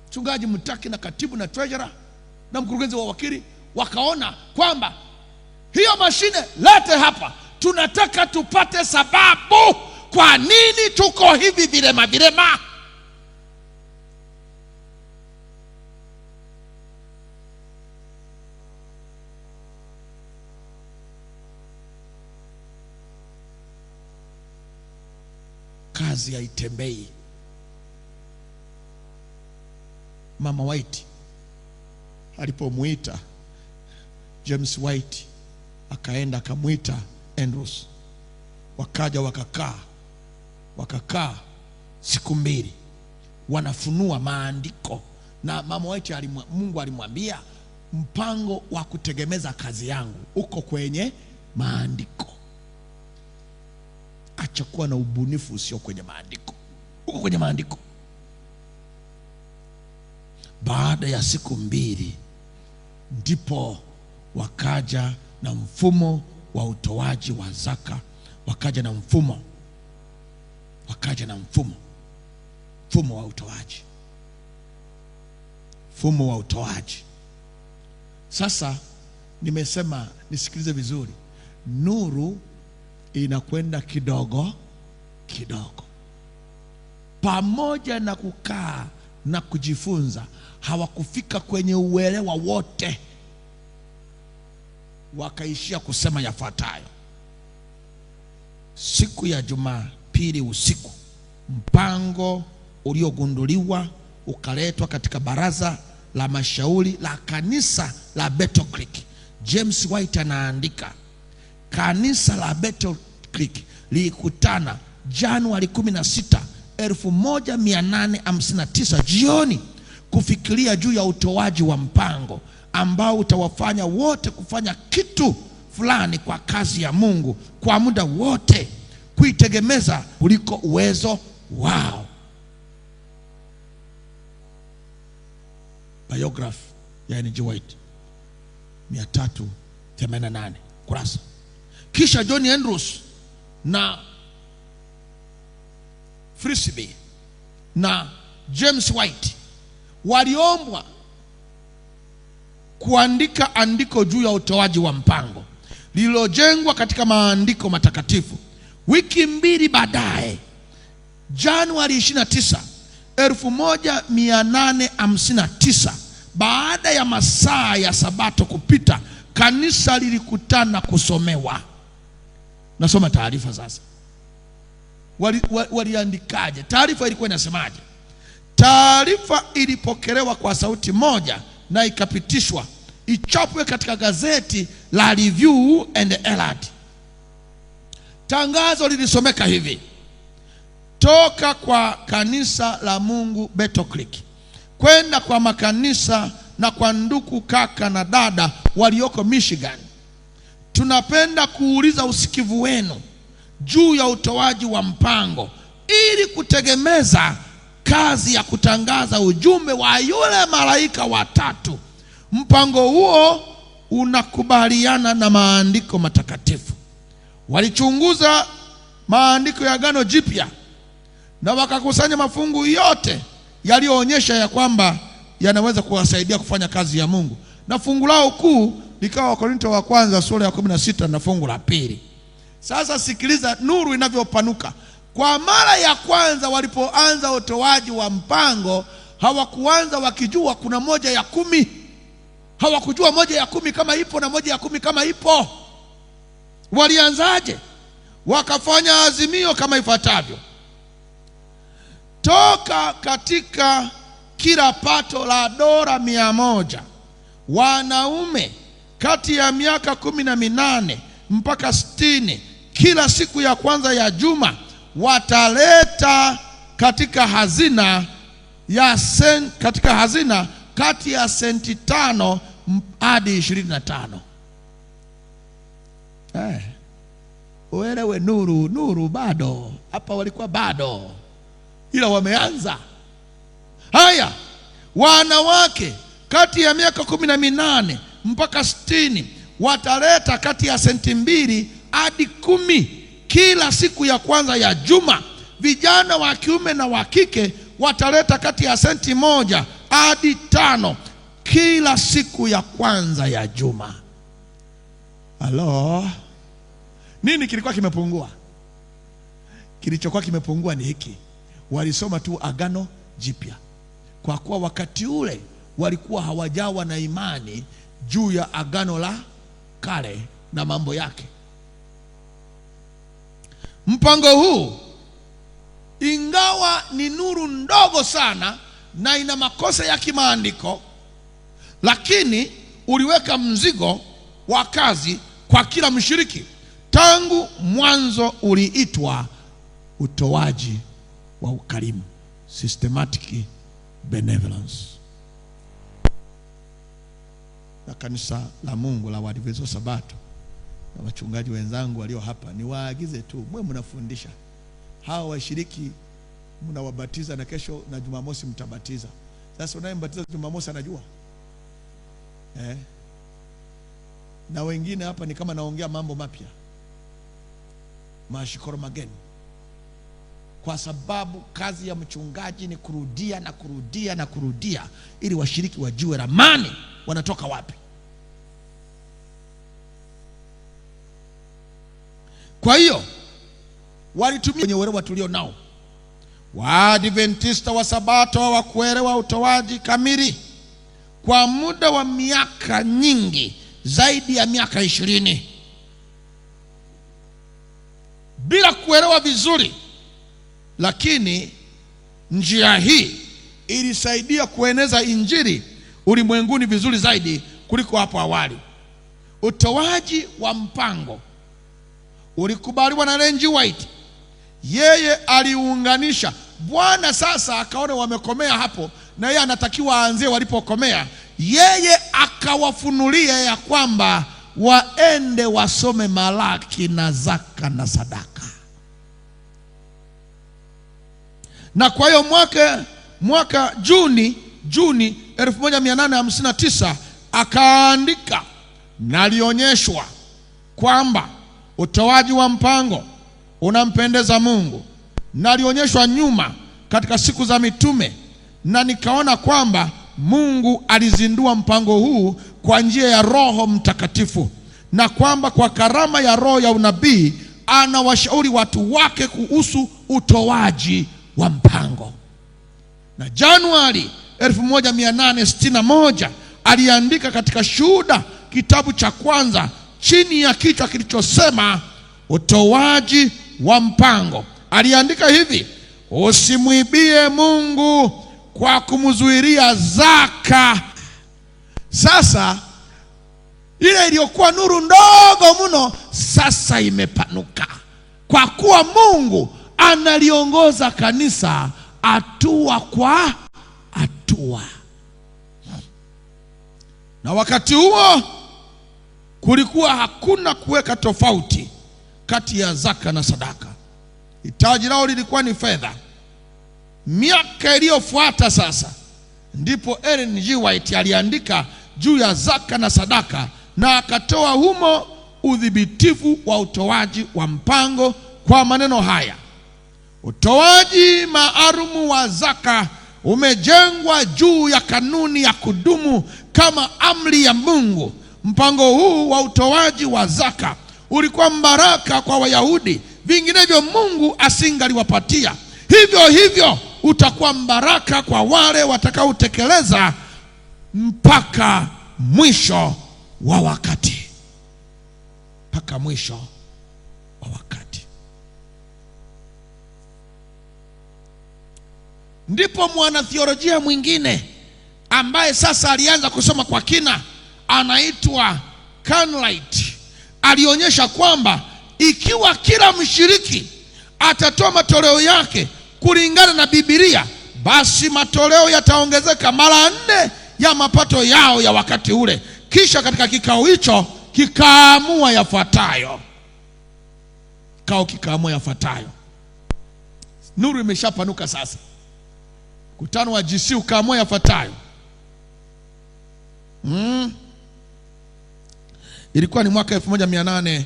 mchungaji Mutaki na katibu na treasurer na mkurugenzi wa wakili wakaona kwamba hiyo mashine lete hapa, tunataka tupate sababu kwa nini tuko hivi vilema. Kazi haitembei. Mama White alipomuita James White, akaenda akamuita Andrews, wakaja wakakaa siku mbili, wanafunua maandiko. Na Mama White Mungu alimwambia mpango wa kutegemeza kazi yangu uko kwenye maandiko. Acha kuwa na ubunifu usio kwenye maandiko, uko kwenye maandiko. Baada ya siku mbili ndipo wakaja na mfumo wa utoaji wa zaka, wakaja na mfumo wa utoaji, mfumo wa utoaji. Sasa nimesema, nisikilize vizuri, nuru inakwenda kidogo kidogo. Pamoja na kukaa na kujifunza, hawakufika kwenye uelewa wote, wakaishia kusema yafuatayo. Siku ya Jumapili usiku, mpango uliogunduliwa ukaletwa katika baraza la mashauri la kanisa la Battle Creek. James White anaandika, kanisa la Battle Creek lilikutana Januari 16, 1859 jioni kufikiria juu ya utoaji wa mpango ambao utawafanya wote kufanya kitu fulani kwa kazi ya Mungu kwa muda wote, kuitegemeza kuliko uwezo wao. Biography ya N.G. White 388 kurasa. Kisha John Andrews na Frisbee na James White waliombwa kuandika andiko juu ya utoaji wa mpango lililojengwa katika maandiko matakatifu. Wiki mbili baadaye, Januari 29, 1859, baada ya masaa ya Sabato kupita, kanisa lilikutana kusomewa. Nasoma taarifa sasa. Waliandikaje? Taarifa ilikuwa inasemaje? Taarifa ilipokelewa kwa sauti moja na ikapitishwa ichapwe katika gazeti la Review and Herald. Tangazo lilisomeka hivi: toka kwa kanisa la Mungu Battle Creek kwenda kwa makanisa na kwa ndugu, kaka na dada walioko Michigan, tunapenda kuuliza usikivu wenu juu ya utoaji wa mpango ili kutegemeza kazi ya kutangaza ujumbe wa yule malaika watatu. Mpango huo unakubaliana na maandiko matakatifu. Walichunguza maandiko ya Agano Jipya na wakakusanya mafungu yote yaliyoonyesha ya kwamba yanaweza kuwasaidia kufanya kazi ya Mungu, na fungu lao kuu likawa Wakorintho wa kwanza sura ya 16 na fungu la 2. Sasa sikiliza nuru inavyopanuka. Kwa mara ya kwanza walipoanza utoaji wa mpango, hawakuanza wakijua kuna moja ya 10. Hawakujua moja ya 10 kama ipo na moja ya 10 kama ipo. Walianzaje? Wakafanya azimio kama ifuatavyo: toka katika kila pato la dola 100, wanaume kati ya miaka 18 mpaka 60 kila siku ya kwanza ya juma wataleta katika hazina kati ya senti 5 hadi 25. Uelewe nuru bado hapa, walikuwa bado, ila wameanza. Haya, wanawake kati ya miaka 18 mpaka 60 wataleta kati ya senti 2 hadi 10 kila siku ya kwanza ya juma. Vijana wa kiume na wa kike wataleta kati ya senti 1 hadi 5 kila siku ya kwanza ya juma. Halo, nini kilikuwa kimepungua? Kilichokuwa kimepungua ni hiki: walisoma tu Agano Jipya, kwa kuwa wakati ule walikuwa hawajawa na imani juu ya Agano la Kale na mambo yake. Mpango huu, ingawa ni nuru ndogo sana na ina makosa ya kimaandiko, lakini uliweka mzigo wa kazi kwa kila mshiriki. Tangu mwanzo uliitwa utoaji wa ukarimu, systematic benevolence. Na kanisa la Mungu la Waadventista Sabato na wachungaji wenzangu walio hapa, ni waagize tu, mwe mnafundisha hawa washiriki, mnawabatiza na kesho na Jumamosi mtabatiza. Sasa unayembatiza Jumamosi anajua Na wengine hapa ni kama naongea mambo mapya, mashikoro mageni, kwa sababu kazi ya mchungaji ni kurudia na kurudia na kurudia, ili washiriki wajue ramani wanatoka wapi. Kwa hiyo walitumia kwenye uelewa tulio nao. Waadventista wa Sabato hawakuelewa utoaji kamili kwa muda wa miaka nyingi, zaidi ya miaka 20, bila kuelewa vizuri. Lakini njia hii ilisaidia kueneza injili ulimwenguni vizuri zaidi kuliko hapo awali. Utoaji wa mpango ulikubaliwa na Ellen G. White. Yeye aliunganisha. Bwana sasa akaona wamekomea hapo, na yeye anatakiwa aanzie walipokomea. Yeye akawafunulia ya kwamba waende wasome Malaki na zaka na sadaka. Na kwa hiyo mwaka Juni 1859 akaandika, na alionyeshwa kwamba utoaji wa mpango unampendeza Mungu. Na alionyeshwa nyuma katika siku za mitume, na nikaona kwamba Mungu alizindua mpango huu kwa njia ya Roho Mtakatifu, na kwamba kwa karama ya roho ya unabii anawashauri watu wake kuhusu utoaji wa mpango. Na Januari 1861 aliandika katika Shuhuda kitabu cha kwanza chini ya kichwa kilichosema utoaji wa mpango. Aliandika hivi: usimwibie Mungu kwa kumzuilia zaka. Sasa ile iliyokuwa nuru ndogo mno sasa imepanuka, kwa kuwa Mungu analiongoza kanisa hatua kwa hatua. Na wakati huo kulikuwa hakuna kuweka tofauti kati ya zaka na sadaka. Hitaji lao lilikuwa ni fedha. Miaka iliyofuata sasa ndipo Ellen G. White aliandika juu ya zaka na sadaka, na akatoa humo udhibitifu wa utoaji wa mpango kwa maneno haya: utoaji maalumu wa zaka umejengwa juu ya kanuni ya kudumu kama amri ya Mungu. Mpango huu wa utoaji wa zaka ulikuwa mbaraka kwa Wayahudi, vinginevyo Mungu asingaliwapatia. Hivyo hivyo utakuwa mbaraka kwa wale watakaotekeleza mpaka mwisho wa wakati. Mpaka mwisho wa wakati. Ndipo mwanatheolojia mwingine ambaye sasa alianza kusoma kwa kina, anaitwa Carnlight, alionyesha kwamba ikiwa kila mshiriki atatoa matoleo yake kulingana na Biblia, basi matoleo yataongezeka mara 4 ya mapato yao ya wakati ule. Kisha katika kikao hicho kikaamua yafuatayo. Kikaamua yafuatayo. Nuru imeshapanuka sasa. Mkutano wa GC ukaamua yafuatayo. Ilikuwa ni mwaka 1876,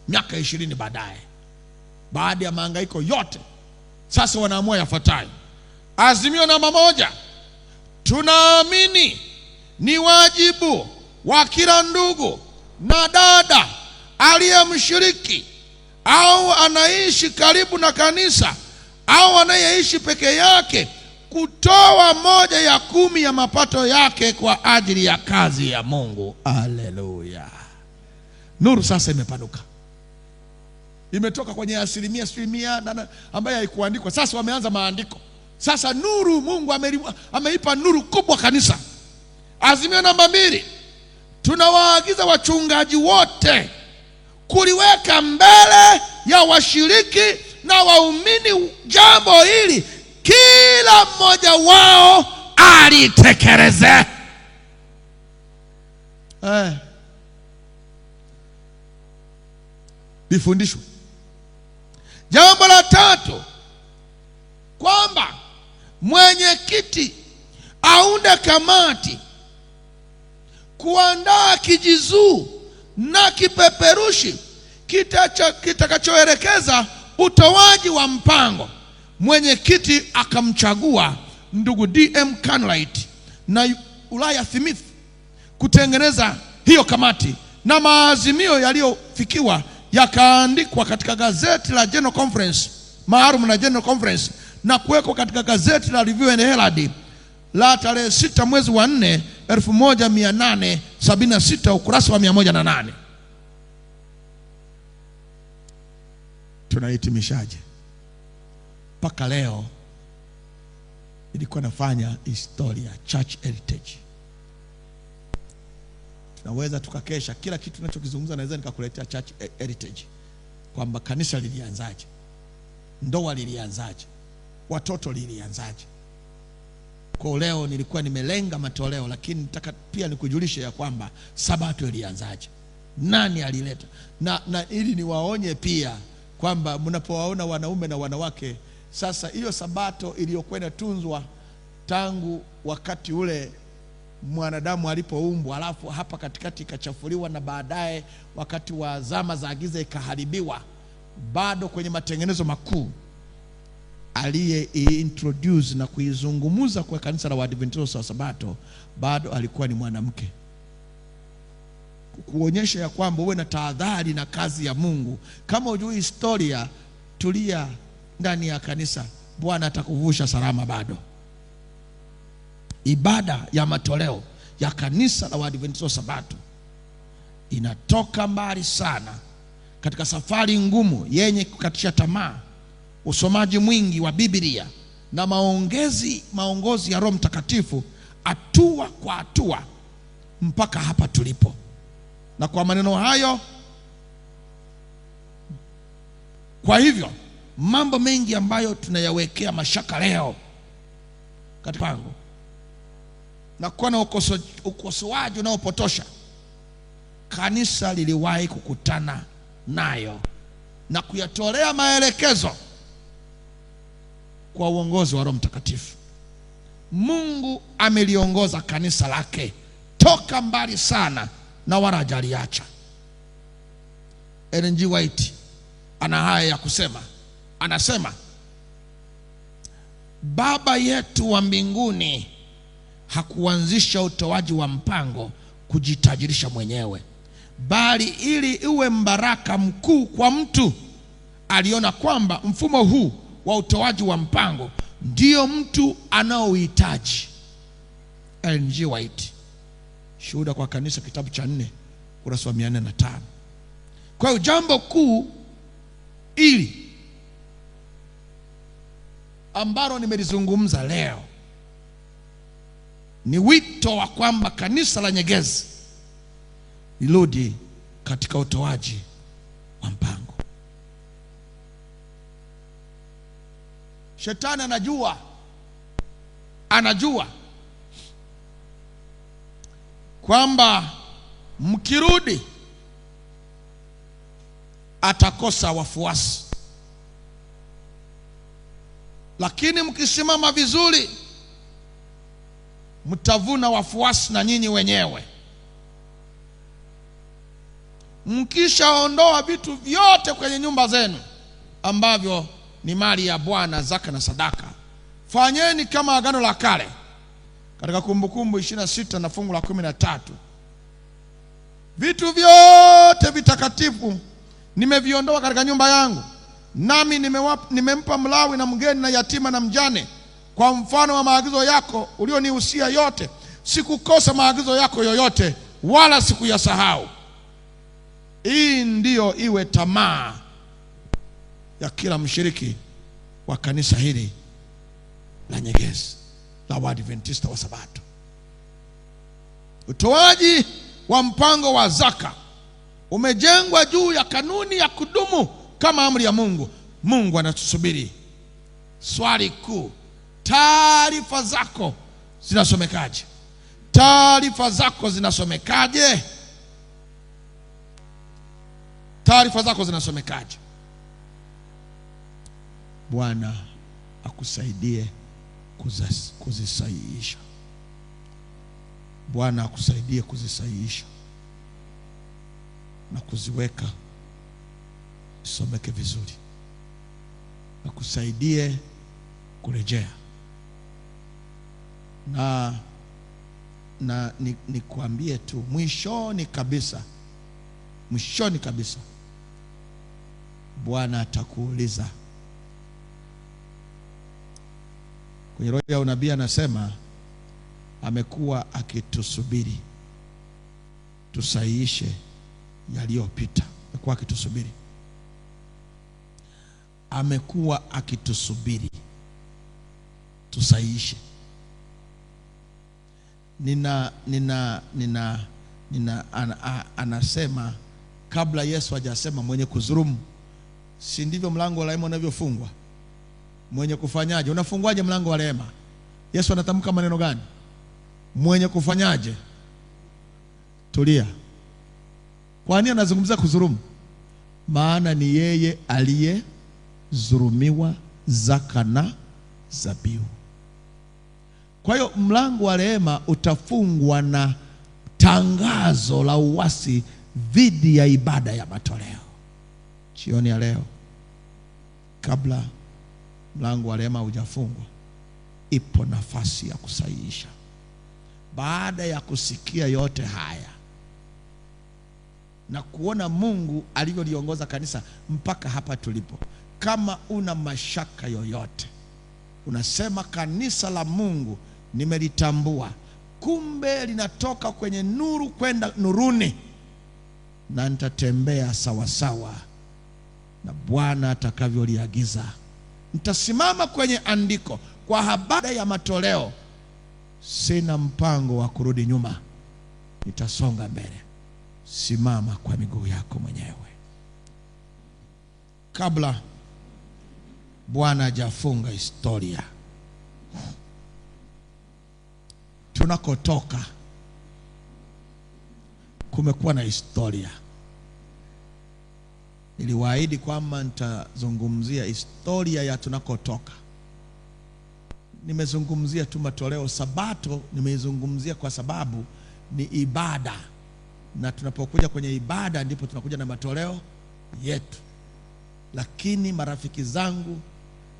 miaka 20 baadaye. Baada ya mahangaiko yote, sasa wanaamua yafuatayo. Azimio namba 1: tunaamini ni wajibu wa kila ndugu na dada aliyemshiriki au anaishi karibu na kanisa au anayeishi peke yake kutoa 1/10 ya mapato yake kwa ajili ya kazi ya Mungu. Haleluya. Nuru sasa imepanuka. Imetoka kwenye asilimia ambayo haikuandikwa. Sasa wameanza maandiko. Sasa nuru, Mungu ameipa nuru kubwa kanisa. Azimio namba 2: tunawaagiza wachungaji wote kuliweka mbele ya washiriki na waumini jambo hili, kila mmoja wao alitekeleze. Lifundishwe. Jambo la 3, kwamba mwenyekiti aunde kamati kuandaa kijizuu na kipeperushi kitakachoelekeza utoaji wa mpango. Mwenyekiti akamchagua ndugu DM Carnwright na Ulaya Smith kutengeneza hiyo kamati, na maazimio yaliyofikiwa yakaandikwa katika gazeti la General Conference, maalum na General Conference, na kuwekwa katika gazeti la Review and Herald la tarehe 6 mwezi wa 4 1876 ukurasa wa 108. Tunahitimishaje? Mpaka leo ilikuwa nafanya historia, church heritage. Tunaweza tukakesha, kila kitu tunachokizungumza naweza nikakuletea church heritage, kwamba kanisa lilianzaje, ndoa lilianzaje, watoto lilianzaje. Kwa leo nilikuwa nimelenga matoleo, lakini nataka pia nikujulishe ya kwamba sabato ilianzaje, nani alileta, na ili niwaonye pia kwamba mnapowaona wanaume na wanawake sasa, hiyo sabato iliyokuwa inatunzwa tangu wakati ule mwanadamu alipoumbwa, alafu hapa katikati ikachafuliwa, na baadaye wakati wa zama za giza ikaharibiwa, bado kwenye matengenezo makuu aliye introduce na kuizungumuza kwa kanisa la Waadventista wa Sabato bado alikuwa ni mwanamke, kuonyesha ya kwamba uwe na tahadhari na kazi ya Mungu. Kama hujui historia, tulia ndani ya kanisa, Bwana atakuvusha salama. Bado ibada ya matoleo ya kanisa la Waadventista wa Sabato inatoka mbali sana, katika safari ngumu yenye kukatisha tamaa, usomaji mwingi wa Biblia na maongozi ya Roho Mtakatifu, hatua kwa hatua mpaka hapa tulipo. Na kwa maneno hayo, kwa hivyo mambo mengi ambayo tunayawekea mashaka leo katika pango na kuwa na ukosoaji unaopotosha, kanisa liliwahi kukutana nayo na kuyatolea maelekezo kwa uongozi wa Roho Mtakatifu. Mungu ameliongoza kanisa lake toka mbali sana na wala hajaliacha. Ellen G. White ana haya ya kusema, anasema, Baba yetu wa mbinguni hakuanzisha utoaji wa mpango kujitajirisha mwenyewe, bali ili uwe mbaraka mkuu kwa mtu. Aliona kwamba mfumo huu wa utoaji wa mpango ndio mtu anaohitaji. Ellen G. White, Shuhuda kwa Kanisa, kitabu cha 4 ukurasa wa 405. Kwa hiyo jambo kuu ili ambalo nimelizungumza leo ni wito wa kwamba kanisa la Nyegezi lirudi katika utoaji wa mpango. Shetani anajua kwamba mkirudi atakosa wafuasi, lakini mkisimama vizuri mtavuna wafuasi na nyinyi wenyewe. Mkishaondoa vitu vyote kwenye nyumba zenu ambavyo ni mali ya Bwana, zaka na sadaka, fanyeni kama Agano la Kale katika Kumbukumbu 26 na fungu la 13. Vitu vyote vitakatifu nimeviondoa katika nyumba yangu, nami nimempa Mlawi na mgeni na yatima na mjane kwa mfano wa maagizo yako ulionihusia yote. Sikukosa maagizo yako yoyote, wala sikuyasahau. Hii ndiyo iwe tamaa ya kila mshiriki wa kanisa hili la Nyegezi la Waadventista wa Sabato. Utoaji wa mpango wa zaka umejengwa juu ya kanuni ya kudumu kama amri ya Mungu. Mungu anatusubiri. Swali kuu, taarifa zako zinasomekaje? Taarifa zako zinasomekaje? Taarifa zako zinasomekaje? Bwana akusaidie kuzisahihisha. Bwana akusaidie kuzisahihisha na kuziweka isomeke vizuri, akusaidie kurejea. Na nikuambie tu mwishoni kabisa, Bwana atakuuliza. Kwenye roho ya unabii anasema amekuwa akitusubiri tusahihishe yaliyopita. Amekuwa akitusubiri tusahihishe. Anasema kabla Yesu hajasema mwenye kudhulumu, si ndivyo mlango wa rehema unavyofungwa? Mwenye kufanyaje? Unafungwaje mlango wa rehema? Yesu anatamka maneno gani? Mwenye kufanyaje? Tulia. Kwa nini anazungumza kudhulumu? Maana ni yeye aliyedhulumiwa zaka na zabihu. Kwa hiyo mlango wa rehema utafungwa na tangazo la uasi dhidi ya ibada ya matoleo. Jioni ya leo, kabla mlango wa rehema hujafungwa, ipo nafasi ya kusahihisha. Baada ya kusikia yote haya na kuona Mungu alivyoliongoza kanisa mpaka hapa tulipo, kama una mashaka yoyote, unasema kanisa la Mungu nimelitambua, kumbe linatoka kwenye nuru kwenda nuruni, na nitatembea sawasawa na Bwana atakavyoliagiza. Nitasimama kwenye andiko kwa habari ya matoleo. Sina mpango wa kurudi nyuma, nitasonga mbele. Simama kwa miguu yako mwenyewe. Kabla Bwana hajafunga historia, tunakotoka kumekuwa na historia. Niliwaahidi kwamba nitazungumzia historia ya tunakotoka. Nimezungumzia tu matoleo. Sabato nimeizungumzia kwa sababu ni ibada, na tunapokuja kwenye ibada ndipo tunakuja na matoleo yetu. Lakini marafiki zangu,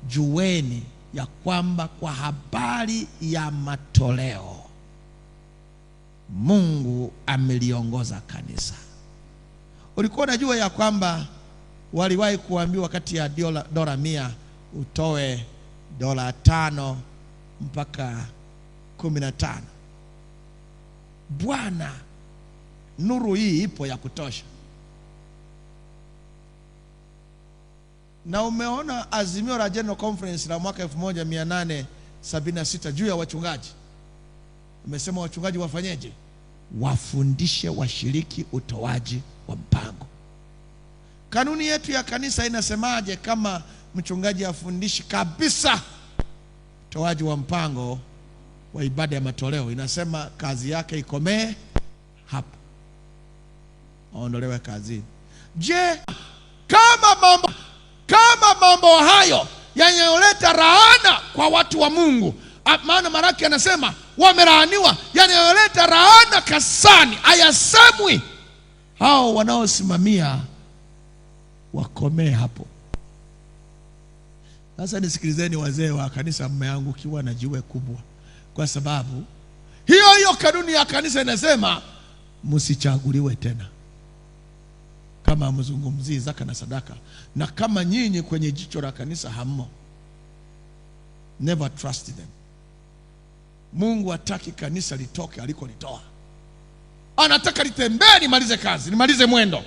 jueni ya kwamba kwa habari ya matoleo, Mungu ameliongoza kanisa. Ulikuwa unajua ya kwamba waliwahi kuambiwa kati ya dola 100 utoe dola 5 mpaka 15. Bwana, nuru hii ipo ya kutosha. Na umeona azimio la General Conference la mwaka 1876 juu ya wachungaji. Umesema wachungaji wafanyeje? Wafundishe washiriki utoaji wa mpango. Kanuni yetu ya kanisa inasemaje kama mchungaji afundishi kabisa utoaji wa mpango wa ibada ya matoleo? Inasema kazi yake ikomee hapo, aondolewe kazini. Je, kama mambo hayo yanayoleta laana kwa watu wa Mungu, maana Maraki anasema wamelaaniwa, yanayoleta laana kasani hayasemwi, hao wanaosimamia wakomee hapo. Sasa nisikilizeni wazee wa kanisa, mmeangukiwa na jiwe kubwa, kwa sababu hiyo kanuni ya kanisa inasema msichaguliwe tena kama mzungumzii zaka na sadaka, na kama nyinyi kwenye jicho la kanisa hammo. Never trust them. Mungu hataki kanisa litoke alikolitoa. Anataka litembee, limalize kazi, limalize mwendo.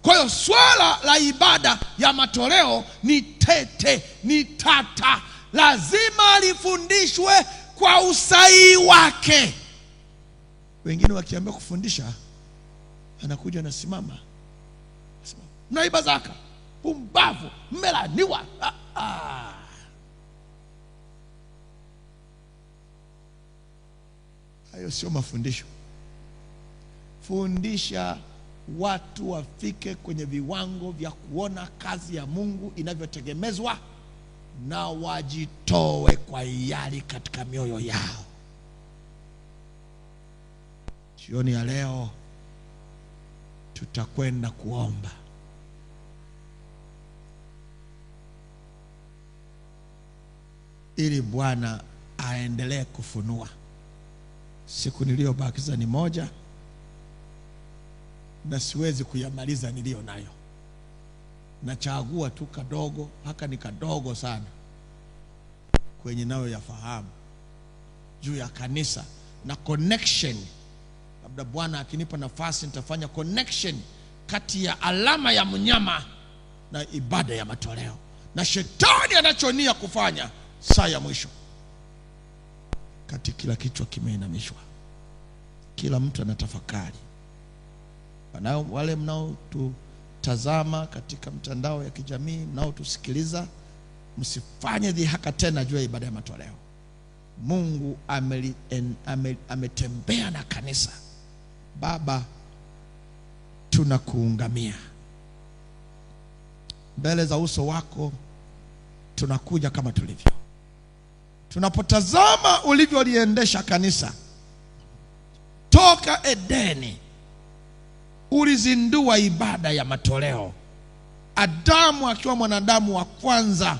Kwa hiyo swala la ibada ya matoleo ni tete, ni tata. Lazima lifundishwe kwa usahihi wake. Wengine wakiambia kufundisha, anakuja anasimama, mnaiba zaka, pumbavu, mmelaniwa. Hayo sio mafundisho. Fundisha watu wafike kwenye viwango vya kuona kazi ya Mungu inavyotegemezwa, na wajitoe kwa hiari katika mioyo yao. Jioni ya leo tutakwenda kuomba. Ili Bwana aendelee kufunua. Siku niliyobakiza ni moja, na siwezi kuyamaliza nilio nayo. Nachagua tu kadogo, haka ni kadogo sana kwenye nayo yafahamu juu ya kanisa na connection. Labda Bwana akinipa nafasi nitafanya connection kati ya alama ya mnyama na ibada ya matoleo, na shetani anachonia kufanya saa ya mwisho. Kati kila kichwa kimeinamishwa, kila mtu anatafakari. Wale mnaotutazama katika mtandao ya kijamii, mnaotusikiliza, msifanye dhihaka tena juu ya ibada ya matoleo. Mungu ametembea na kanisa. Baba, tunakuungamia mbele za uso wako. Tunakuja kama tulivyo. Tunapotazama ulivyoliendesha kanisa toka Edeni, ulizindua ibada ya matoleo. Adamu akiwa mwanadamu wa kwanza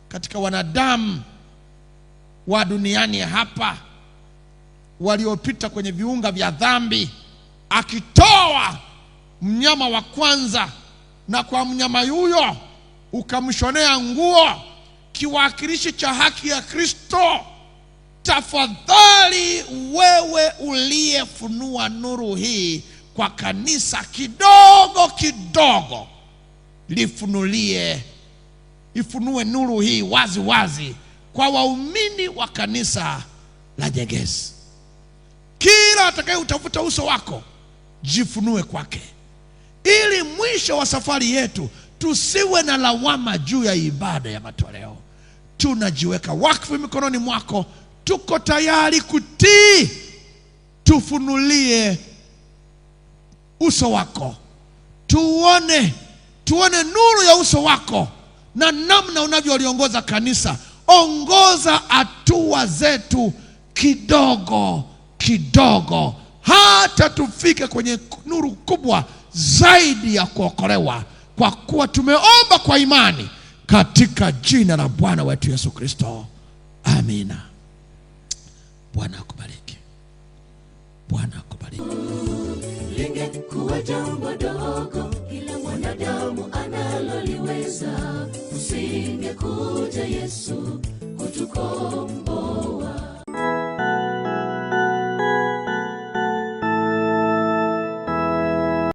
katika wanadamu wa duniani hapa waliopita kwenye viunga vya dhambi, akitoa mnyama wa kwanza, na kwa mnyama huyo ukamshonea nguo, kiwakilishi cha haki ya Kristo. Tafadhali wewe uliyefunua nuru hii kwa kanisa kidogo kidogo, ifunue nuru hii wazi wazi kwa waumini wa kanisa la Nyegezi. Kila atakaye utafuta uso wako, jifunue kwake, ili mwisho wa safari yetu tusiwe na lawama juu ya ibada ya matoleo. Tunajiweka wakfu mikononi mwako, tuko tayari kutii. Tufunulie uso wako, tuone nuru ya uso wako na namna unavyoliongoza kanisa. Ongoza hatua zetu kidogo kidogo, hata tufike kwenye nuru kubwa zaidi ya kuokolewa, kwa kuwa tumeomba kwa imani katika jina la Bwana wetu Yesu Kristo. Amina. Bwana akubariki. Bwana akubariki. Lingekuwa jambo dogo kila mwanadamu analoliweza, usingekuja Yesu kutukomboa.